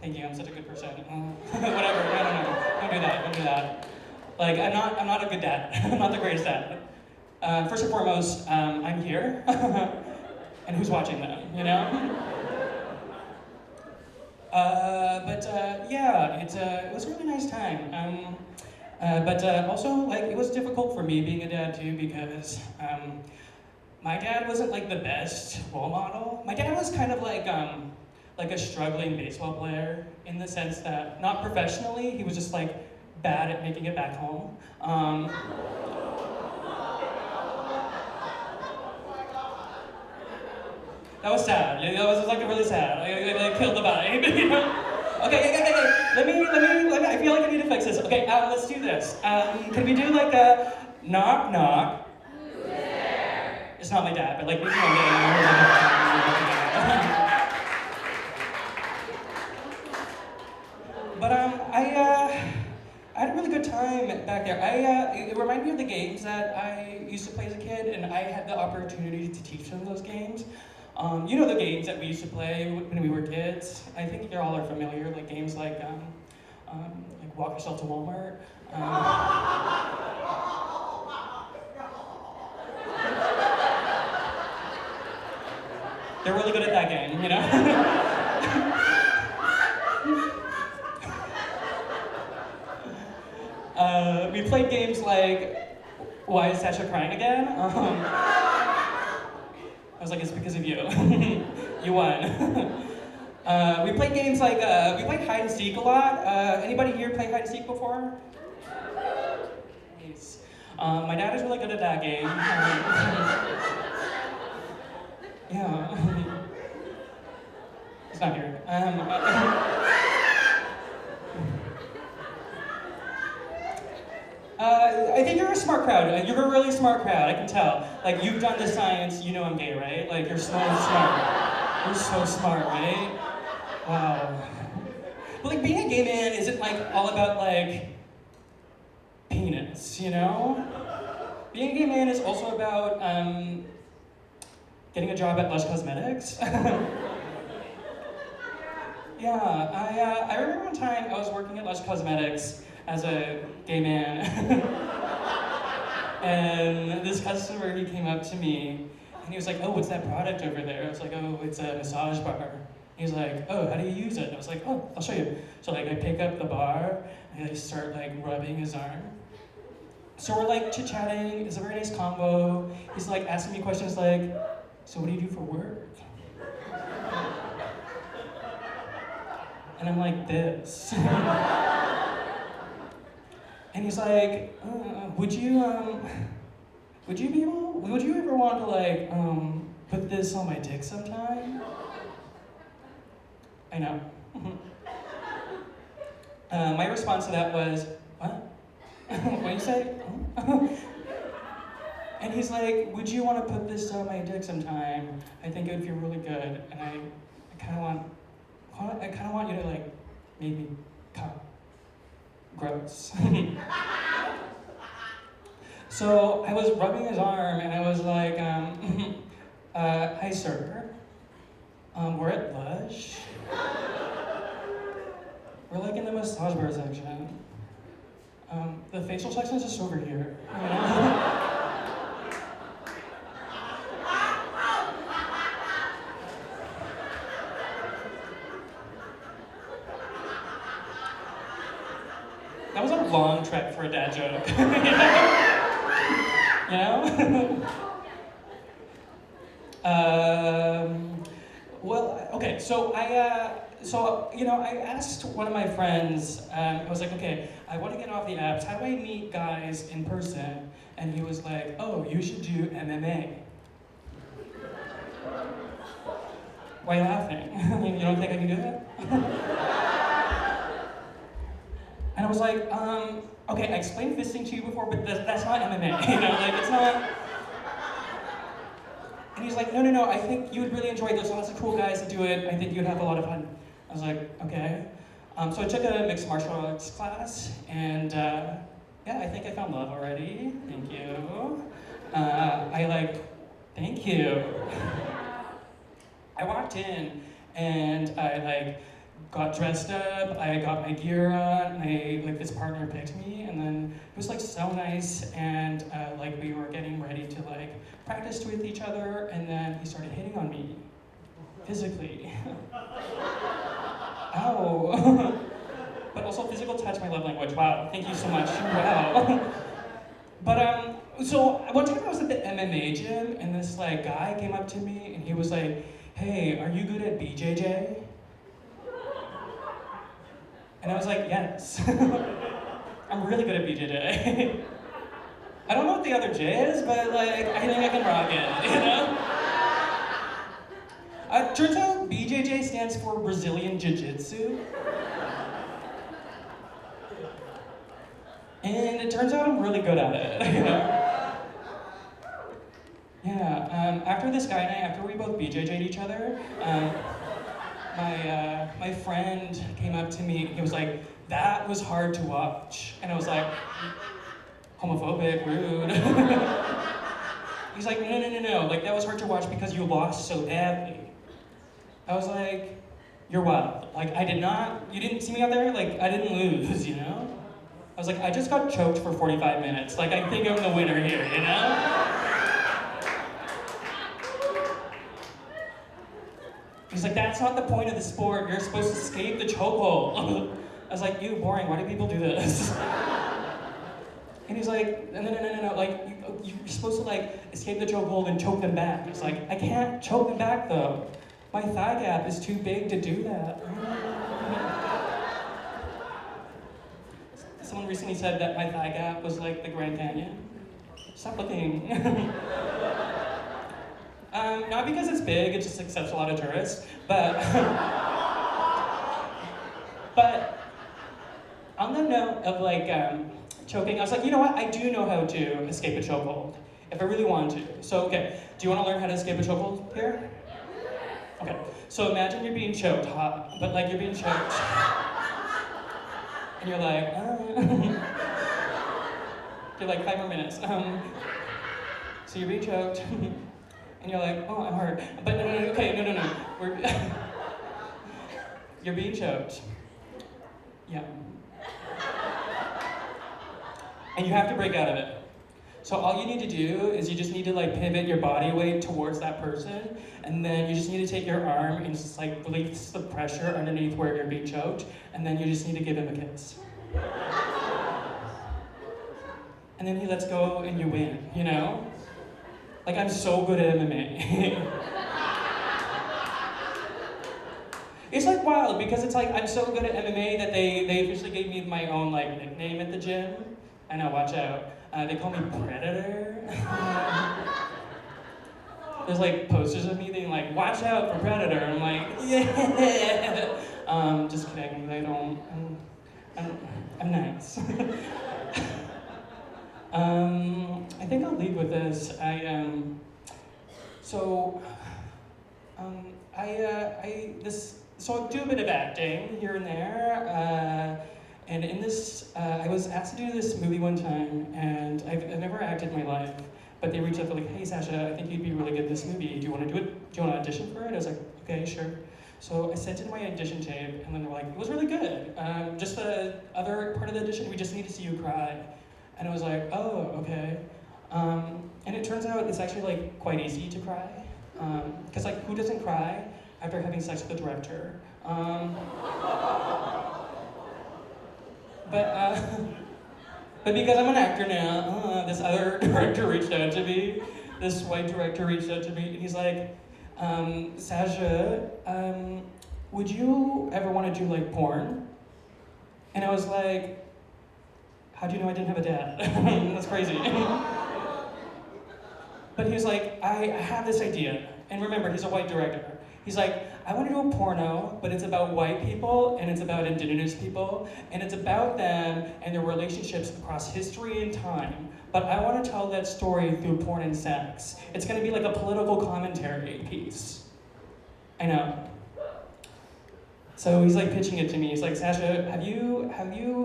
thank you, I'm such a good person. Whatever, no, don't do that. Like, I'm not a good dad. I'm not the greatest dad. First and foremost, I'm here, and who's watching them, you know? Yeah, it was a really nice time. But also, like, it was difficult for me being a dad too, because my dad wasn't like the best role model. My dad was kind of like a struggling baseball player in the sense that, not professionally, he was just like bad at making it back home. That was sad. That was like really sad. I killed the vibe. You know? Okay. Let me. I feel like I need to fix this. Okay, let's do this. Can we do like a knock knock? Who's there? It's not my dad, but like we can But I had a really good time back there. It reminded me of the games that I used to play as a kid, and I had the opportunity to teach them those games. You know the games that we used to play when we were kids. I think you all are familiar, like games like Walk Yourself to Walmart. They're really good at that game, you know? We played games like, why is Sasha crying again? I was like, it's because of you. You won. We played games like, we played hide and seek a lot. Anybody here play hide and seek before? Nice. My dad is really good at that game. Yeah. He's not here. I think you're a smart crowd. You're a really smart crowd, I can tell. Like, you've done the science, you know I'm gay, right? Like, you're so smart. You're so smart, right? Wow. But, like, being a gay man isn't, like, all about, like, penis, you know? Being a gay man is also about, getting a job at Lush Cosmetics. Yeah, I remember one time I was working at Lush Cosmetics as a gay man. And this customer, he came up to me and he was like, oh, what's that product over there? I was like, oh, it's a massage bar. He was like, oh, how do you use it? And I was like, oh, I'll show you. So like I pick up the bar and I start like rubbing his arm. So we're like chit-chatting, it's a very nice combo. He's like asking me questions like, so what do you do for work? And I'm like, this. And he's like, would you ever want to like, put this on my dick sometime? I know. My response to that was, what? What do you say? And he's like, would you want to put this on my dick sometime? I think it would feel really good, and I kind of want you to like, maybe come. Gross. So I was rubbing his arm and I was like, hi sir, we're at Lush. We're like in the massage bar section. The facial section is just over here, you know? That was a long trek for a dad joke. You know? Well, okay, so I asked one of my friends, I was like, okay, I want to get off the apps, how do I meet guys in person? And he was like, oh, you should do MMA. Why are you laughing? You don't think I can do that? And I was like, okay, I explained fisting to you before, but that's not MMA, you know, like, it's not. And he's like, no, I think you would really enjoy it. There's lots of cool guys that do it. I think you'd have a lot of fun. I was like, okay. So I took a mixed martial arts class, and yeah, I think I found love already. Thank you. Thank you. I walked in, and I got dressed up, I got my gear on, this partner picked me, and then it was like so nice, and we were getting ready to practice with each other, and then he started hitting on me, physically. Ow. But also physical touch, my love language, wow, thank you so much, wow. But So one time I was at the MMA gym, and this like guy came up to me, and he was like, "Hey, are you good at BJJ?" And I was like, "Yes, I'm really good at BJJ." I don't know what the other J is, but like I think I can rock it, you know? Turns out BJJ stands for Brazilian Jiu-Jitsu. And it turns out I'm really good at it, you know? Yeah, after this guy and I, after we both BJJ'd each other, my friend came up to me and he was like, "That was hard to watch." And I was like, "Homophobic, rude." He's like, no, like that was hard to watch because you lost so badly. I was like, "You're wild. Like you didn't see me out there? Like I didn't lose, you know?" I was like, "I just got choked for 45 minutes. Like I think I'm the winner here, you know?" He's like, "That's not the point of the sport. You're supposed to escape the chokehold." I was like, "Ew, boring. Why do people do this?" And he's like, no, like, you're supposed to, like, escape the chokehold and choke them back. It's like, I can't choke them back, though. My thigh gap is too big to do that. Someone recently said that my thigh gap was like the Grand Canyon. Stop looking. Not because it's big, it just accepts a lot of tourists, but on the note of, like, choking, I was like, you know what? I do know how to escape a chokehold, if I really want to. So, okay, do you want to learn how to escape a chokehold here? Okay, so imagine you're being choked, but like you're being choked, and you're like, you're like 5 more minutes. So you're being choked, and you're like, "Oh, I'm hurt." But no, okay, no. You're being choked. Yeah. And you have to break out of it. So all you need to do is you just need to like pivot your body weight towards that person, and then you just need to take your arm and just like release the pressure underneath where you're being choked, and then you just need to give him a kiss. And then he lets go and you win, you know? Like I'm so good at MMA. It's like wild because it's like I'm so good at MMA that they officially gave me my own like nickname at the gym. I know, watch out. They call me Predator. There's like posters of me being like, "Watch out for Predator." I'm like, yeah. Just kidding. I'm nice. I think I'll leave with this. So I do a bit of acting here and there. And in this, I was asked to do this movie one time, and I've never acted in my life, but they reached out, they're like, "Hey Sasha, I think you'd be really good in this movie. Do you want to do it? Do you want to audition for it?" I was like, "Okay, sure." So I sent in my audition tape, and then they're like, "It was really good. Just the other part of the audition, we just need to see you cry." And I was like, "Oh, okay." And it turns out it's actually like quite easy to cry, because like who doesn't cry after having sex with a director? But because I'm an actor now, this other director reached out to me. This white director reached out to me, and he's like, "Sasha, would you ever want to do like porn?" And I was like, "How do you know I didn't have a dad?" That's crazy. But he was like, I have this idea. And remember, he's a white director. He's like, "I want to do a porno, but it's about white people, and it's about Indigenous people, and it's about them and their relationships across history and time. But I want to tell that story through porn and sex. It's going to be like a political commentary piece." I know. So he's like pitching it to me. He's like, "Sasha, have you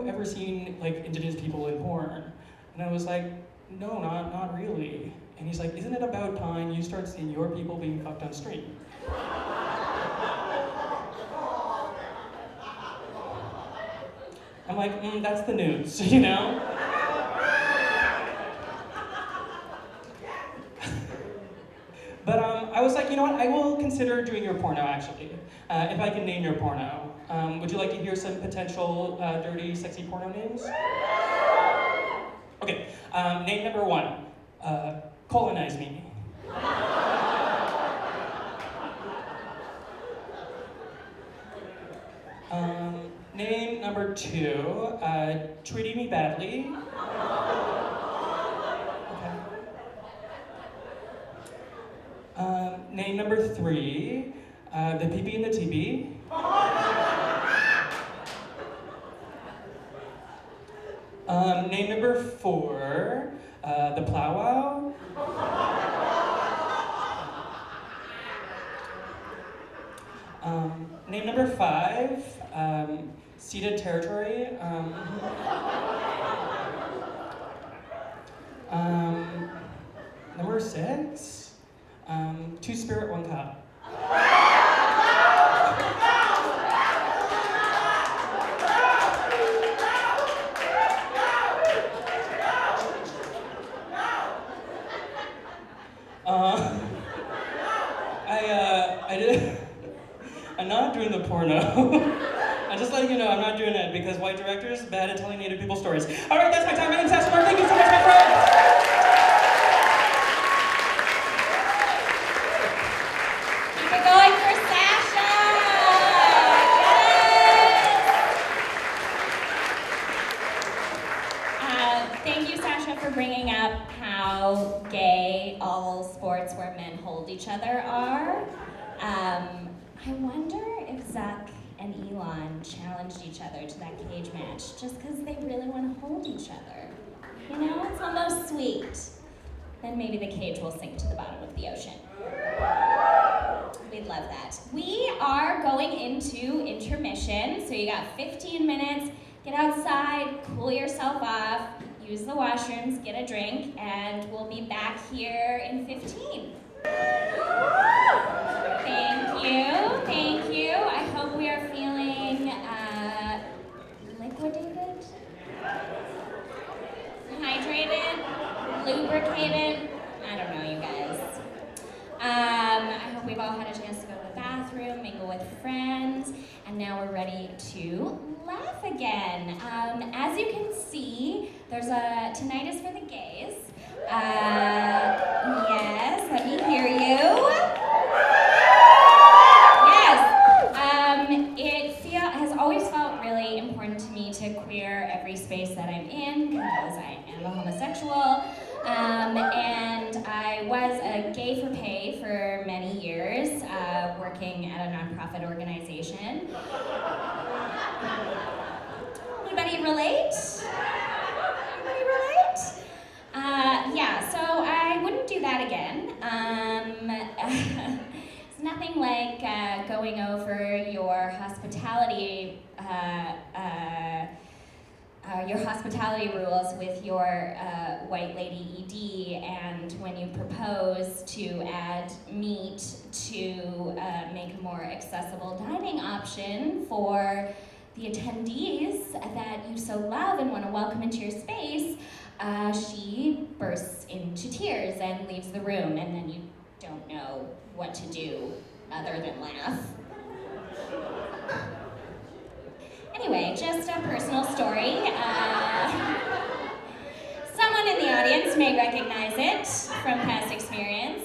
ever seen like Indigenous people in porn?" And I was like, "No, not really." And he's like, "Isn't it about time you start seeing your people being fucked on stream?" I'm like, that's the news, you know? But I was like, you know what? I will consider doing your porno, actually, if I can name your porno. Would you like to hear some potential dirty, sexy porno names? Okay, name number 1, colonize me. Name number 2, treating me badly. Okay. Name number 3, the PP and the TB. Name number 4, the powwow. Name number 5, ceded territory. Number 6, two spirit, one cup. I'm not doing the porno. I'm just letting you know I'm not doing it because white directors bad at telling Native people stories. All right, that's my time. My name's Sasha Mark. Thank you so much, my friends. Keep it going for Sasha! Yes! Thank you, Sasha, for bringing up how gay all sports where men hold each other are. I wonder if Zach and Elon challenged each other to that cage match just because they really want to hold each other. You know, it's almost sweet. Then maybe the cage will sink to the bottom of the ocean. We'd love that. We are going into intermission, so you got 15 minutes. Get outside, cool yourself off, use the washrooms, get a drink, and we'll be back here in 15. Thank you. I hope we are feeling liquidated, hydrated, lubricated. I don't know, you guys. I hope we've all had a chance to go to the bathroom, mingle with friends, and now we're ready to laugh again. As you can see, there's tonight is for the gays. Yes, let me hear you. It has always felt really important to me to queer every space that I'm in because I am a homosexual. And I was a gay for pay for many years, working at a nonprofit organization. Anybody relate? Yeah, so I wouldn't do that again. It's nothing like going over your hospitality rules with your white lady ED, and when you propose to add meat to make a more accessible dining option for the attendees that you so love and want to welcome into your space, she bursts into tears and leaves the room, and then you don't know what to do other than laugh. Anyway, just a personal story. Someone in the audience may recognize it from past experience.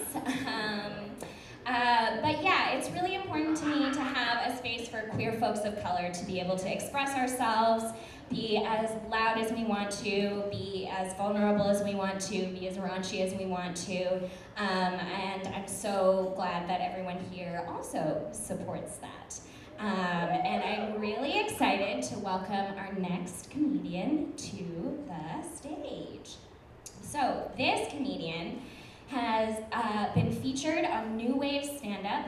But yeah, it's really important to me to have a space for queer folks of color to be able to express ourselves, be as loud as we want to, be as vulnerable as we want to, be as raunchy as we want to. And I'm so glad that everyone here also supports that. And I'm really excited to welcome our next comedian to the stage. So this comedian has been featured on New Wave stand-up,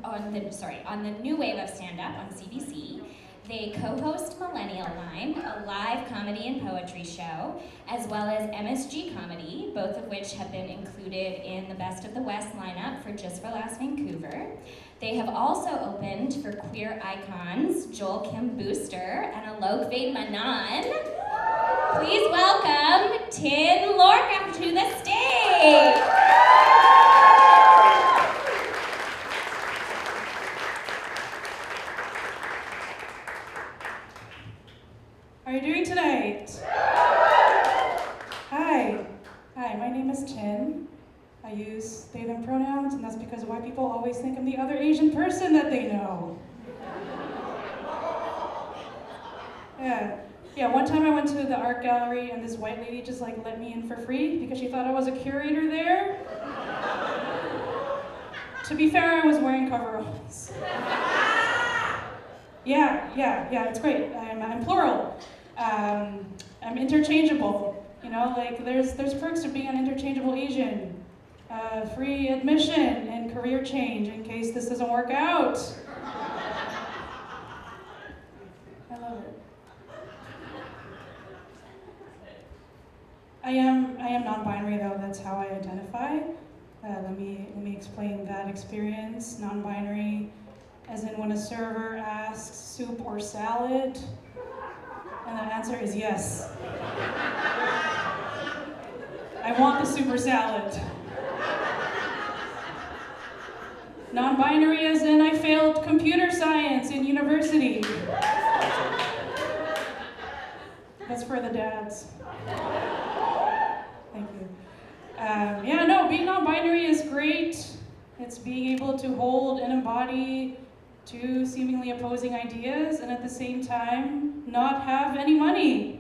on the New Wave of stand-up on CBC. They co-host Millennial Line, a live comedy and poetry show, as well as MSG Comedy, both of which have been included in the Best of the West lineup for Just for Laughs Vancouver. They have also opened for queer icons Joel Kim Booster and Alok Ved Manan. Please welcome Tin Lorica to the stage. How are you doing tonight? Hi, my name is Chin. I use they, them pronouns, and that's because white people always think I'm the other Asian person that they know. Yeah, one time I went to the art gallery and this white lady just like let me in for free because she thought I was a curator there. To be fair, I was wearing coveralls. Yeah, it's great. I'm plural. I'm interchangeable. You know, like there's perks to being an interchangeable Asian. Free admission and career change in case this doesn't work out. I love it. I am non-binary though. That's how I identify. Let me explain that experience. Non-binary, as in when a server asks soup or salad, and the answer is yes. I want the soup or salad. Non-binary, as in I failed computer science in university. That's for the dads. Thank you. Being non-binary is great. It's being able to hold and embody two seemingly opposing ideas and at the same time not have any money.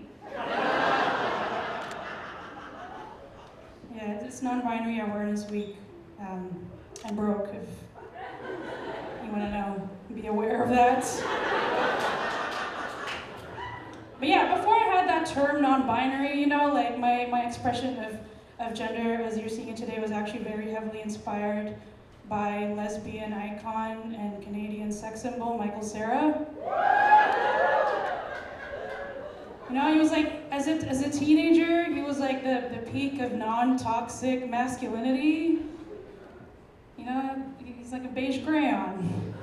Yeah, it's non-binary awareness week. I'm broke, if you want to know, be aware of that. But yeah, before I had that term non-binary, you know, like my expression of gender as you're seeing it today was actually very heavily inspired by lesbian icon and Canadian sex symbol Michael Cera. You know, he was like, as a teenager, he was like the peak of non-toxic masculinity. You know, he's like a beige crayon.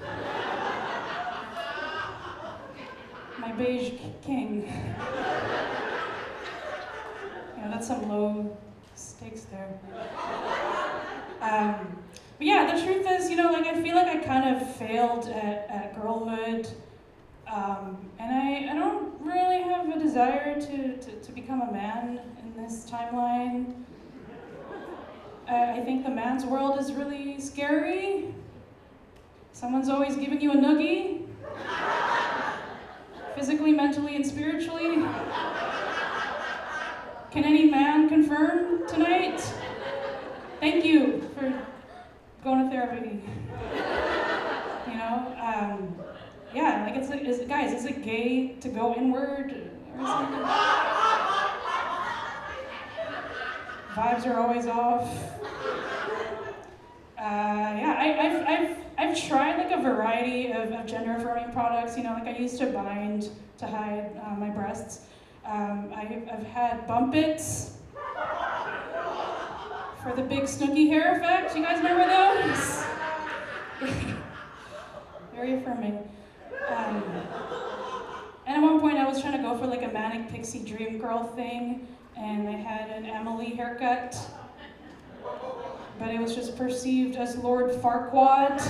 My beige king. You know, that's some low stakes there. But yeah, the truth is, you know, like I feel like I kind of failed at girlhood. And I don't really have a desire to become a man in this timeline. I think the man's world is really scary. Someone's always giving you a noogie. Physically, mentally, and spiritually. Can any man confirm tonight? Thank you for going to therapy. You know, yeah, like guys, is it gay to go inward or something? Vibes are always off. I've tried like a variety of gender-affirming products. You know, like I used to bind to hide my breasts. I've had bump its for the big snooky hair effect. You guys remember those? Very affirming. And at one point I was trying to go for like a manic pixie dream girl thing, and I had an Emily haircut, but it was just perceived as Lord Farquaad.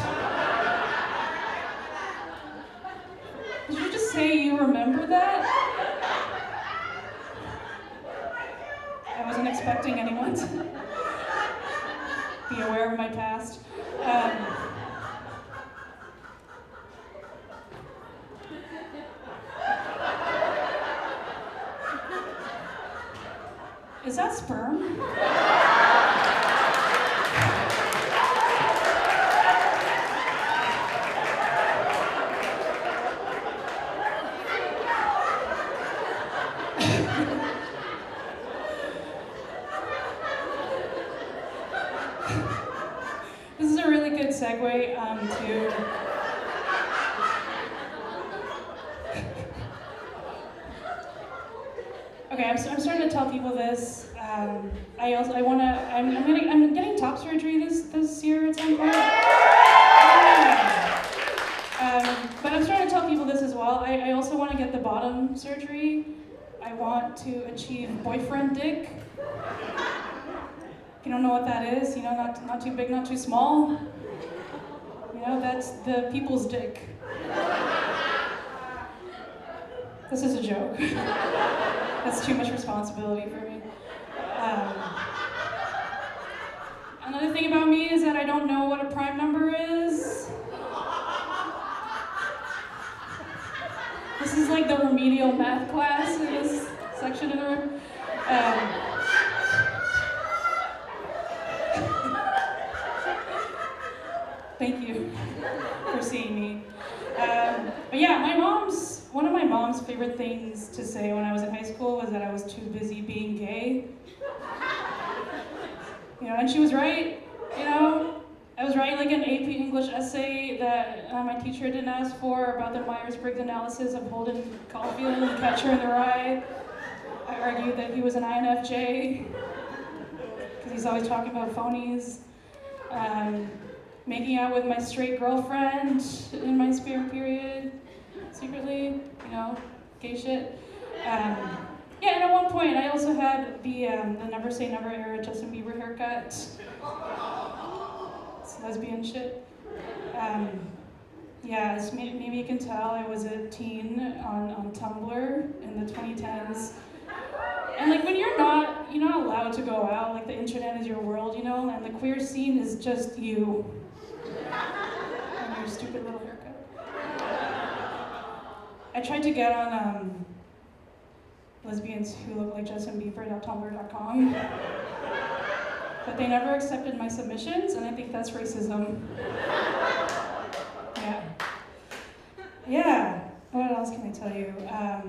Did you just say you remember that? I wasn't expecting anyone to be aware of my past. Is that sperm? This is a really good segue to okay, I'm starting to tell people this. I'm getting top surgery this year at some point. Yeah. But I'm starting to tell people this as well. I also want to get the bottom surgery. I want to achieve boyfriend dick. If you don't know what that is, you know, not too big, not too small. You know, that's the people's dick. This is a joke. That's too much responsibility for me. thing about me is that I don't know what a prime number is. This is like the remedial math class in this section of the room. Thank you for seeing me. But yeah, one of my mom's favorite things to say when I was in high school was that I was too busy being gay. You know, and she was right, you know. I was writing like an AP English essay that my teacher didn't ask for about the Myers-Briggs analysis of Holden Caulfield and Catcher in the Rye. I argued that he was an INFJ, because he's always talking about phonies. Making out with my straight girlfriend in my spare period, secretly, you know, gay shit. Yeah, and at one point I also had the Never Say Never era Justin Bieber haircut. It's lesbian shit. Yeah, as maybe you can tell, I was a teen on Tumblr in the 2010s. And like when you're not allowed to go out, like the internet is your world, you know, and the queer scene is just you. And your stupid little haircut. I tried to get on lesbians who look like Justin Bieber.tumblr.com, but they never accepted my submissions, and I think that's racism. Yeah. What else can I tell you? I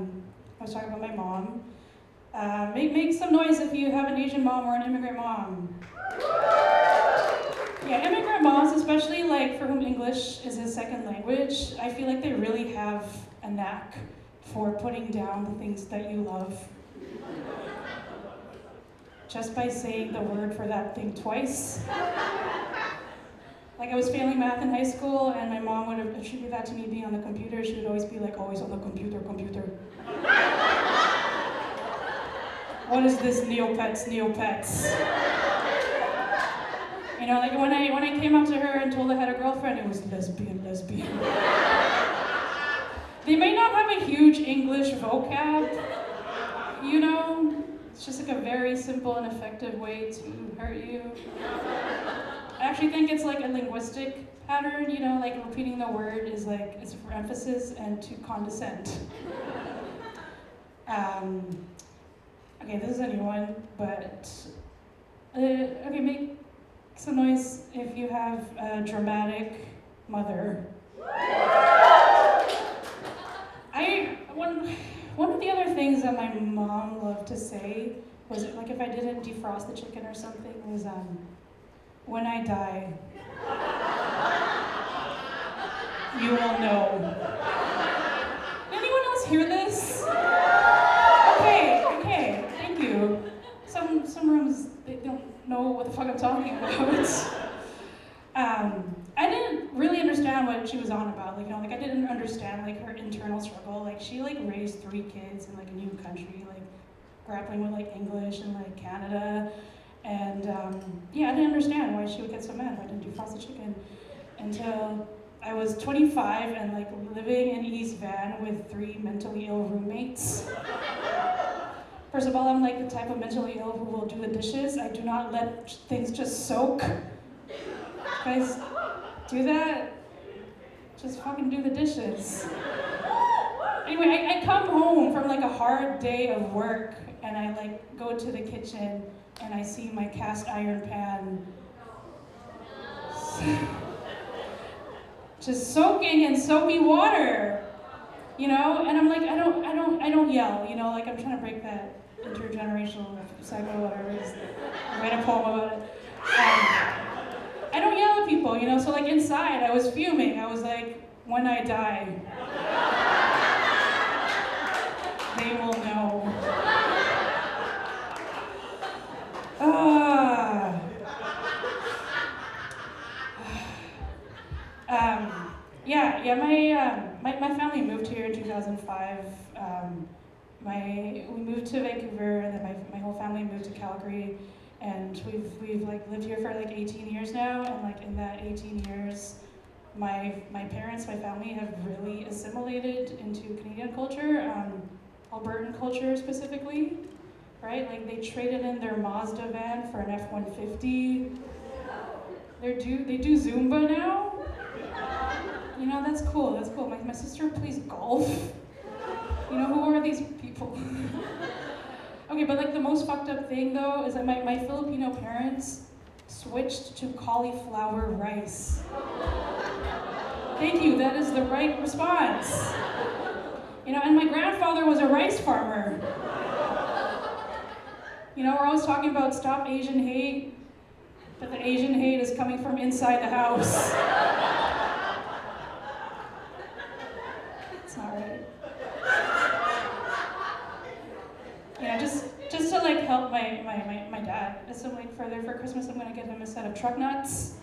was talking about my mom. Make some noise if you have an Asian mom or an immigrant mom. Yeah, immigrant moms, especially like for whom English is a second language, I feel like they really have a knack for putting down the things that you love. Just by saying the word for that thing twice. Like I was failing math in high school and my mom would attribute that to me being on the computer. She would always be like, always on the computer. What is this Neopets? You know, like when I came up to her and told her I had a girlfriend, it was lesbian. They may not have a huge English vocab, you know? It's just like a very simple and effective way to hurt you. I actually think it's like a linguistic pattern, you know, like repeating the word is like, it's for emphasis and to condescend. Okay, this is a new one, but, okay, make some noise if you have a dramatic mother. One of the other things that my mom loved to say was, like if I didn't defrost the chicken or something, was, when I die, you will know. Anyone else hear this? Okay, thank you. Some rooms, they don't know what the fuck I'm talking about. I didn't really understand what she was on about. Like, you know, like I didn't understand like her internal struggle. Like she like raised 3 kids in like a new country, like grappling with like English and like Canada. And yeah, I didn't understand why she would get so mad if I didn't defrost the chicken until I was 25 and like living in East Van with 3 mentally ill roommates. First of all, I'm like the type of mentally ill who will do the dishes. I do not let things just soak. Guys, do that? Just fucking do the dishes. Anyway, I come home from like a hard day of work and I like go to the kitchen and I see my cast iron pan just soaking in soapy water, you know? And I'm like, I don't yell, you know? Like I'm trying to break that intergenerational cycle, whatever it is. Write a poem about it. I don't yell at people, you know? So like inside, I was fuming. I was like, when I die, they will know. My family moved here in 2005. We moved to Vancouver, and then my whole family moved to Calgary, and we've like lived here for like 18 years now, and like in that 18 years, my parents, my family have really assimilated into Canadian culture, Albertan culture specifically, right? Like they traded in their Mazda van for an F-150. They do Zumba now. You know, that's cool, that's cool. My sister plays golf. You know, who are these people? Okay, but like the most fucked up thing though is that my Filipino parents switched to cauliflower rice. Thank you, that is the right response. You know, and my grandfather was a rice farmer. You know, we're always talking about stop Asian hate, but the Asian hate is coming from inside the house. It's not right. Yeah, just to like help my dad. So like for Christmas, I'm gonna get him a set of truck nuts.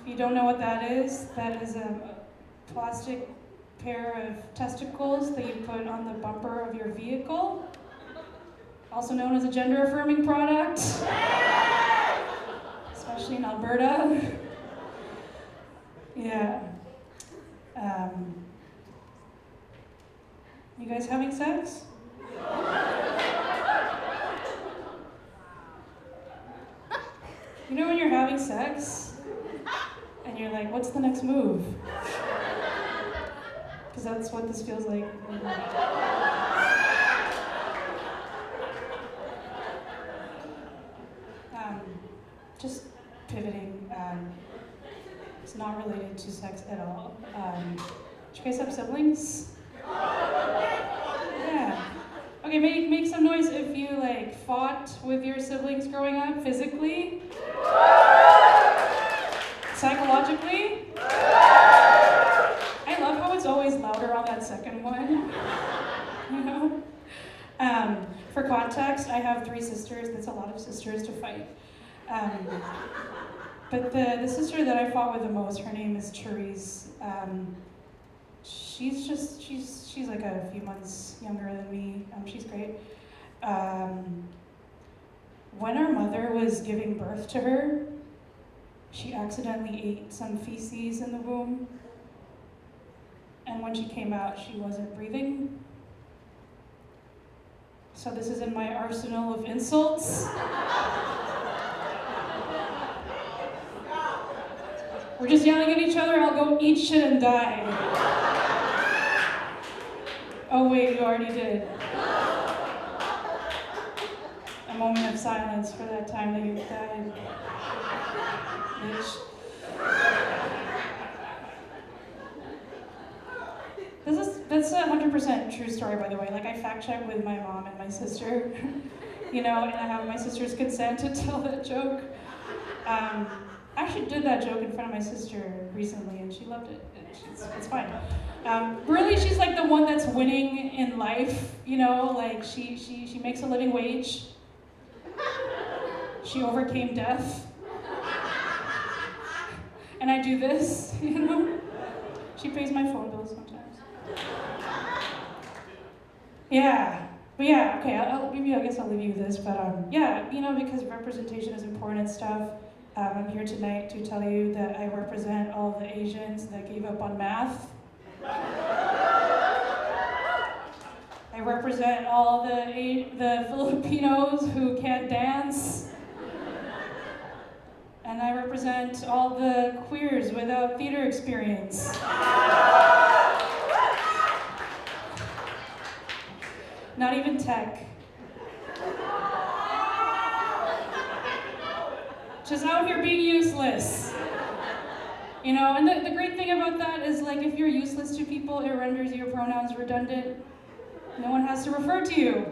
If you don't know what that is a plastic pair of testicles that you put on the bumper of your vehicle, also known as a gender-affirming product, especially in Alberta. Yeah. You guys having sex? You know when you're having sex and you're like, what's the next move? Because that's what this feels like. Just pivoting. It's not related to sex at all. Do you guys have siblings? Yeah. Okay, make some noise if you like fought with your siblings growing up physically, psychologically. I love how it's always louder on that second one. You know. For context, I have 3 sisters. That's a lot of sisters to fight. But the sister that I fought with the most, her name is Therese. She's like a few months younger than me. She's great. When our mother was giving birth to her, she accidentally ate some feces in the womb. And when she came out, she wasn't breathing. So this is in my arsenal of insults. We're just yelling at each other, I'll go eat shit and die. Oh wait, you already did. A moment of silence for that time that you died. Bitch. That's a 100% true story, by the way. Like, I fact-checked with my mom and my sister, you know, and I have my sister's consent to tell that joke. I actually did that joke in front of my sister recently, and she loved it. It's fine. Really, she's like the one that's winning in life, you know, like she makes a living wage. She overcame death. And I do this, you know. She pays my phone bills sometimes. Yeah, but yeah, okay, I guess I'll leave you with this, but yeah, you know, because representation is important and stuff, I'm here tonight to tell you that I represent all the Asians that gave up on math. I represent all the Filipinos who can't dance. And I represent all the queers without theater experience. Not even tech. Just out here being useless. You know, and the great thing about that is, like, if you're useless to people, it renders your pronouns redundant. No one has to refer to you.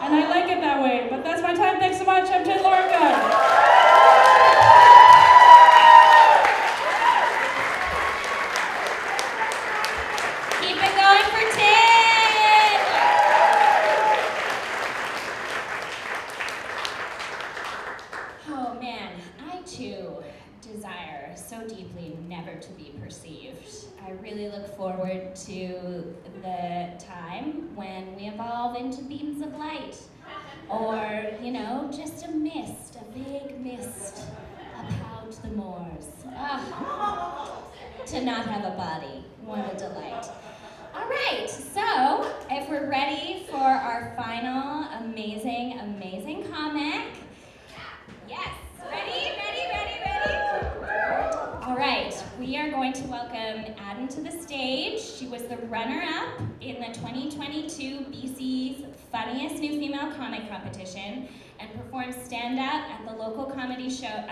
And I like it that way, but that's my time. Thanks so much. I'm Lorica. I really look forward to the time when we evolve into beams of light. Or, you know, just a mist, a vague mist about the moors. To not have a body, what a delight. All right, so if we're ready for our final amazing comic, yes. to the stage. She was the runner-up in the 2022 BC's Funniest New Female Comic Competition and performed stand-up at local comedy shows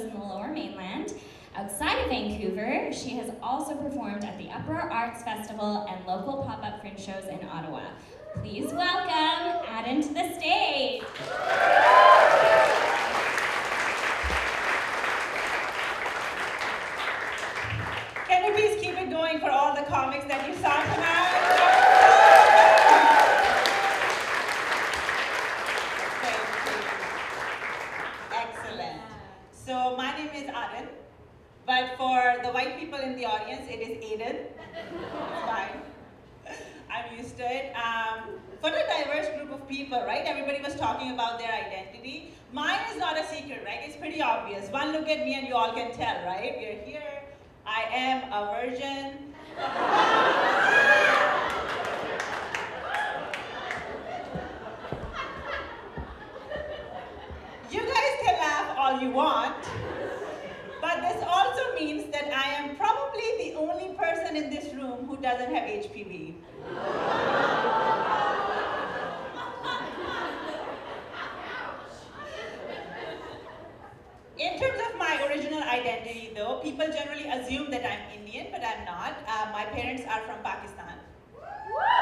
in the Lower Mainland. Outside of Vancouver, she has also performed at the Uproar Arts Festival and local pop-up fringe shows in Ottawa. Please welcome Adam to the stage. Can you please keep it going for all the comics that you saw tonight? Thank you. Excellent. So my name is Aden, but for the white people in the audience, it is Aiden. It's fine. I'm used to it. For a diverse group of people, right? Everybody was talking about their identity. Mine is not a secret, right? It's pretty obvious. One look at me and you all can tell, right? We're here. I am a virgin. You guys can laugh all you want, but this also means that I am probably the only person in this room who doesn't have HPV. In terms of my original identity, though, people generally assume that I'm Indian, but I'm not. My parents are from Pakistan.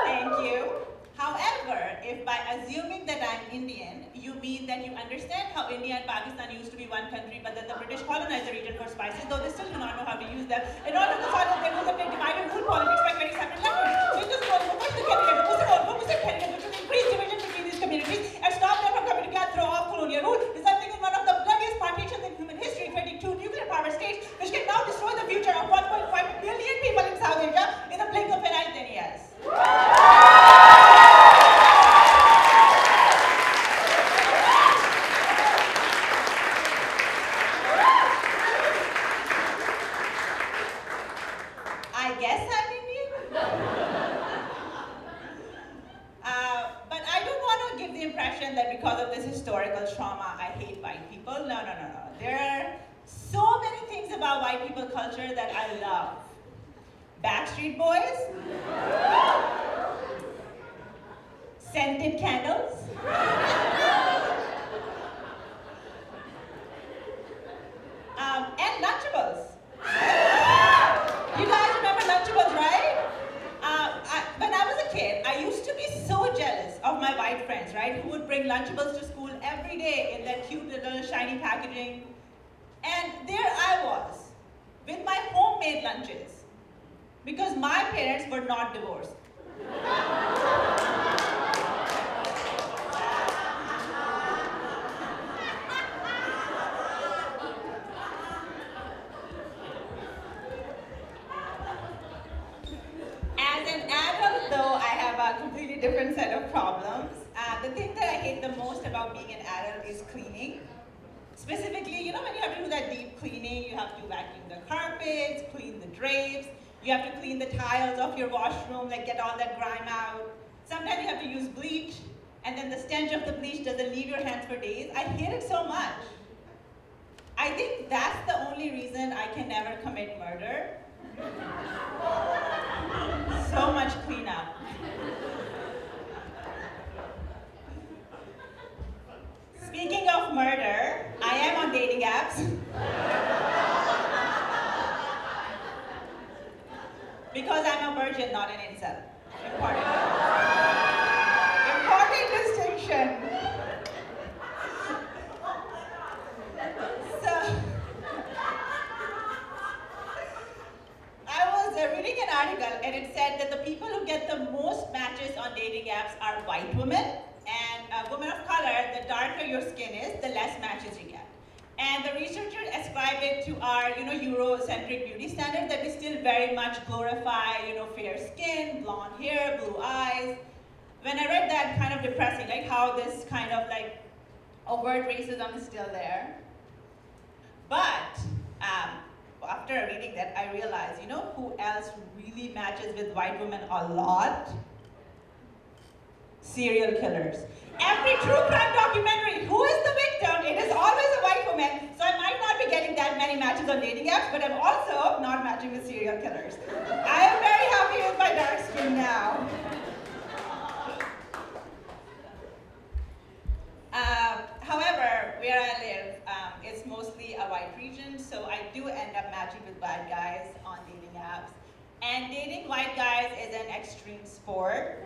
Thank you. However, if by assuming that I'm Indian, you mean that you understand how India and Pakistan used to be one country, but that the British colonized the region for spices, though they still do not know how to use them. In order to follow the rules of their divide and rule politics by very separate languages. So it just goes, push the candidate, which will increase division between these communities and stop them from coming together through off colonial rule, resulting in one of the bloodiest partitions in human history, creating two nuclear power states, which can now destroy the future of 1.5 billion people in South Asia in the blink of an eye 10 years. I guess I'm Indian. But I don't want to give the impression that because of this historical trauma, I hate white people. No. There are so many things about white people culture that I love. Backstreet Boys, scented candles, and Lunchables. You guys remember Lunchables, right? When I was a kid, I used to be so jealous of my white friends, right, who would bring Lunchables to school every day in that cute little shiny packaging. And there I was, with my homemade lunches, because my parents were not divorced. As an adult, though, I have a completely different set of problems. The thing that I hate the most about being an adult is cleaning. Specifically, you know, when you have to do that deep cleaning, you have to vacuum the carpets, clean the drapes, you have to clean the tiles of your washroom, like get all that grime out. Sometimes you have to use bleach, and then the stench of the bleach doesn't leave your hands for days. I hate it so much. I think that's the only reason I can never commit murder. So much cleanup. Speaking of murder, I am on dating apps. Because I'm a virgin, not an incel. Important distinction. So, I was reading an article and it said that the people who get the most matches on dating apps are white women, and women of color, the darker your skin is, the less matches you get. And the researchers ascribed it to our, Eurocentric beauty standard that we still very much glorify, fair skin, blonde hair, blue eyes. When I read that, kind of depressing, like how this kind of like overt racism is still there. But after reading that, I realized, who else really matches with white women a lot? Serial killers. Every true crime documentary, who is the victim? It is always a white woman, so I might not be getting that many matches on dating apps, but I'm also not matching with serial killers. I am very happy with my dark skin now. However, where I live, it's mostly a white region, so I do end up matching with bad guys on dating apps. And dating white guys is an extreme sport.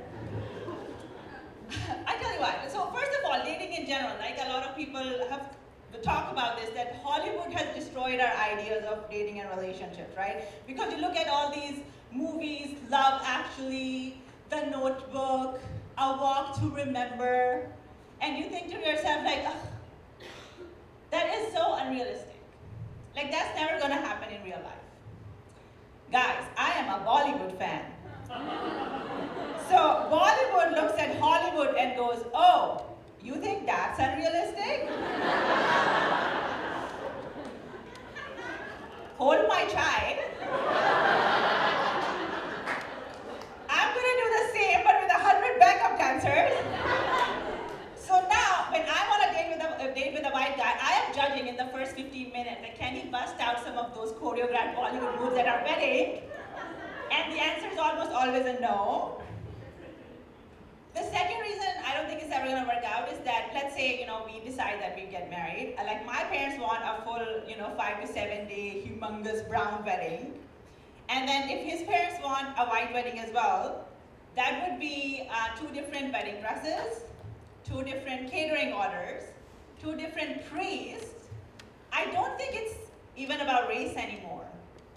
I tell you what, so first of all, dating in general, like a lot of people have talked about this, that Hollywood has destroyed our ideas of dating and relationships, right? Because you look at all these movies, Love Actually, The Notebook, A Walk to Remember, and you think to yourself like, ugh, that is so unrealistic. Like that's never gonna happen in real life. Guys, I am a Bollywood fan. So Bollywood looks at Hollywood and goes, oh, you think that's unrealistic? Hold my child. I'm gonna do the same, but with 100 backup dancers. So now, when I'm on a date with a white guy, I am judging in the first 15 minutes, like, can he bust out some of those choreographed Bollywood moves at our wedding? And the answer is almost always a no. The second reason I don't think it's ever gonna work out is that, let's say, we decide that we get married. Like my parents want a full, 5 to 7 day humongous brown wedding. And then if his parents want a white wedding as well, that would be 2 different wedding dresses, 2 different catering orders, 2 different priests. I don't think it's even about race anymore.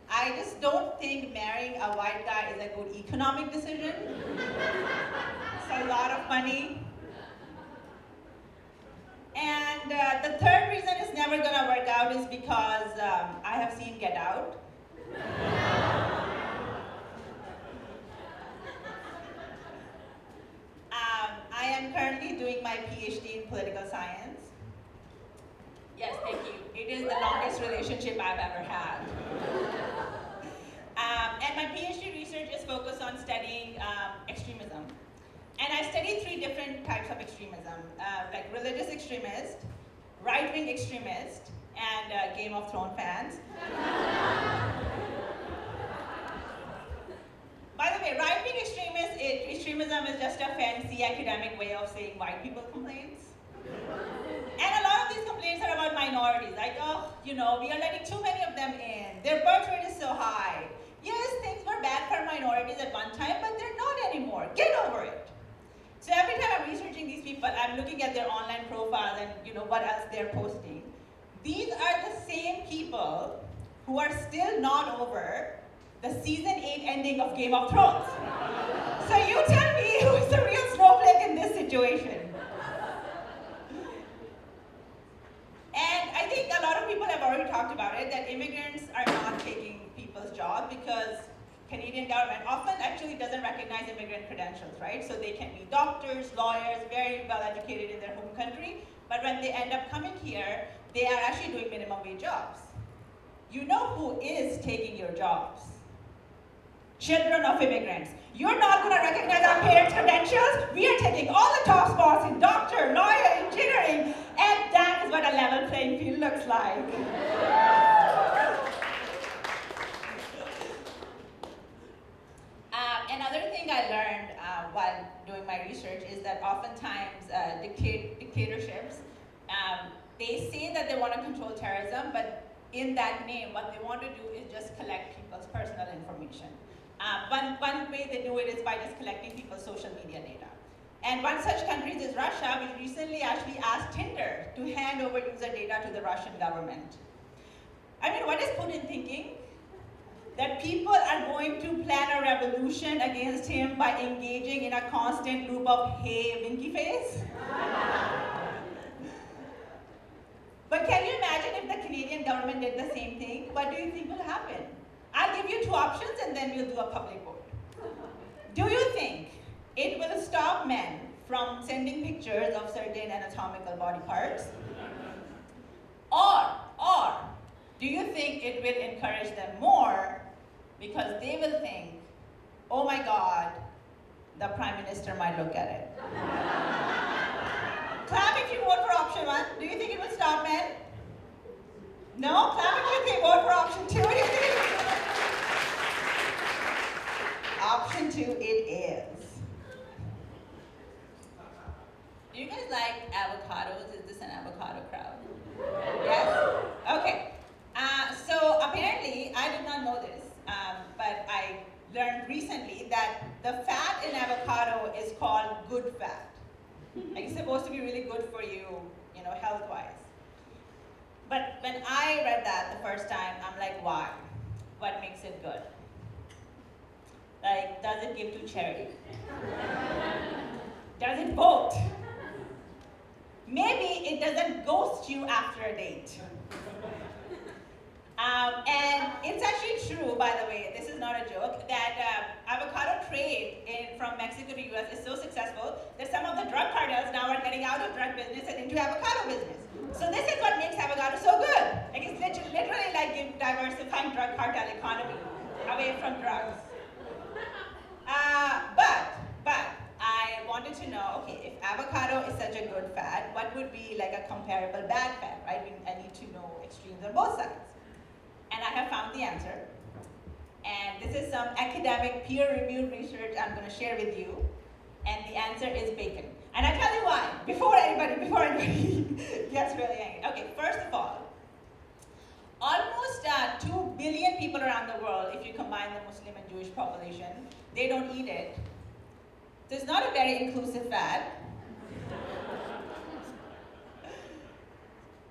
I just don't think marrying a white guy is a good economic decision. It's a lot of money. And the third reason it's never gonna work out is because I have seen Get Out. I am currently doing my PhD in political science. Yes, thank you. It is the longest relationship I've ever had. And my PhD research is focused on studying extremism. And I studied 3 different types of extremism, like religious extremist, right-wing extremist, and Game of Thrones fans. By the way, right-wing extremism is just a fancy academic way of saying white people complaints. And a lot of these complaints are about minorities, like, oh, we are letting too many of them in. Their birth rate is so high. Yes, things were bad for minorities at one time, but they're not anymore. Get over it. So every time I'm researching these people, I'm looking at their online profiles and what else they're posting. These are the same people who are still not over the season 8 ending of Game of Thrones. So you tell me who is the real snowflake in this situation. And I think a lot of people have already talked about it, that immigrants are not taking people's job because Canadian government often actually doesn't recognize immigrant credentials, right? So they can be doctors, lawyers, very well educated in their home country, but when they end up coming here, they are actually doing minimum wage jobs. You know who is taking your jobs? Children of immigrants. You're not going to recognize our parents' credentials? We are taking all the top spots in doctor, lawyer, engineering, and that is what a level playing field looks like. Another thing I learned while doing my research is that oftentimes dictatorships, they say that they want to control terrorism, but in that name, what they want to do is just collect people's personal information. One way they do it is by just collecting people's social media data. And one such country is Russia, which recently actually asked Tinder to hand over user data to the Russian government. I mean, what is Putin thinking? That people are going to plan a revolution against him by engaging in a constant loop of, hey, winky face? But can you imagine if the Canadian government did the same thing? What do you think will happen? I'll give you 2 options and then we'll do a public vote. Do you think it will stop men from sending pictures of certain anatomical body parts? Or do you think it will encourage them more because they will think, oh my God, the Prime Minister might look at it. Clap if you vote for option 1. Do you think it will stop men? No? Clap if you vote for option 2. Option 2 it is. Do you guys like avocados? Is this an avocado crowd? Yes? Okay. So apparently, I did not know this, but I learned recently that the fat in avocado is called good fat. Like it's supposed to be really good for you, health-wise. But when I read that the first time, I'm like, why? What makes it good? Like, does it give to charity? Does it vote? Maybe it doesn't ghost you after a date. And it's actually true, by the way, this is not a joke, that avocado trade from Mexico to US is so successful that some of the drug cartels now are getting out of drug business and into avocado business. So this is what makes avocado so good. Like it's literally like diversifying drug cartel economy away from drugs. But I wanted to know, okay, if avocado is such a good fat, what would be like a comparable bad fat, right? I need to know extremes on both sides. And I have found the answer. And this is some academic peer-reviewed research I'm going to share with you. And the answer is bacon. And I tell you why, before anybody gets really angry. Okay, first of all, almost 2 billion people around the world, if you combine the Muslim and Jewish population, they don't eat it. So it's not a very inclusive fat.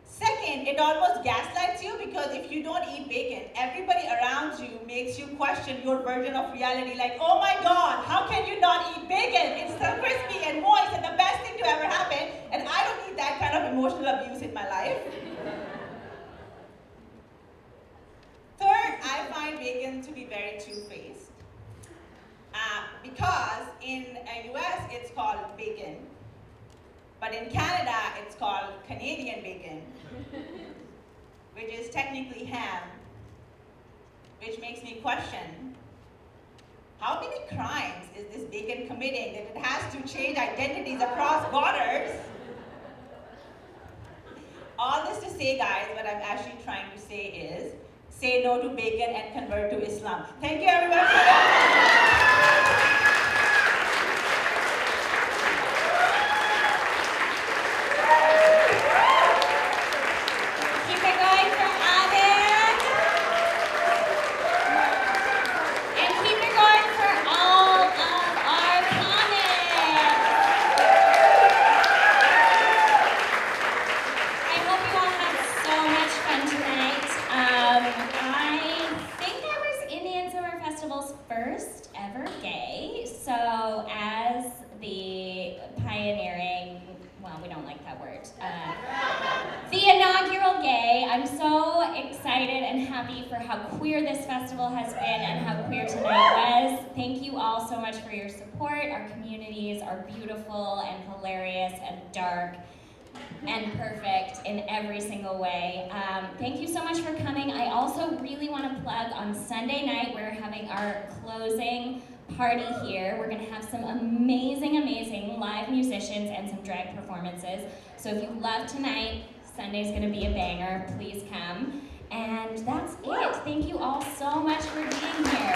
Second, it almost gaslights you because if you don't eat bacon, everybody around you makes you question your version of reality. Like, oh my God, how can you not eat bacon? It's so crispy and moist and the best thing to ever happen. And I don't need that kind of emotional abuse in my life. Third, I find bacon to be very two-faced. Because in the US, it's called bacon. But in Canada, it's called Canadian bacon, which is technically ham, which makes me question, how many crimes is this bacon committing that it has to change identities across borders? All this to say, guys, what I'm actually trying to say is, say no to bacon and convert to Islam. Thank you, everyone. For how queer this festival has been and how queer tonight was. Thank you all so much for your support. Our communities are beautiful and hilarious and dark and perfect in every single way. Thank you so much for coming. I also really want to plug on Sunday night, we're having our closing party here. We're going to have some amazing, amazing live musicians and some drag performances. So if you love tonight, Sunday's going to be a banger. Please come. And that's it. Thank you all so much for being here.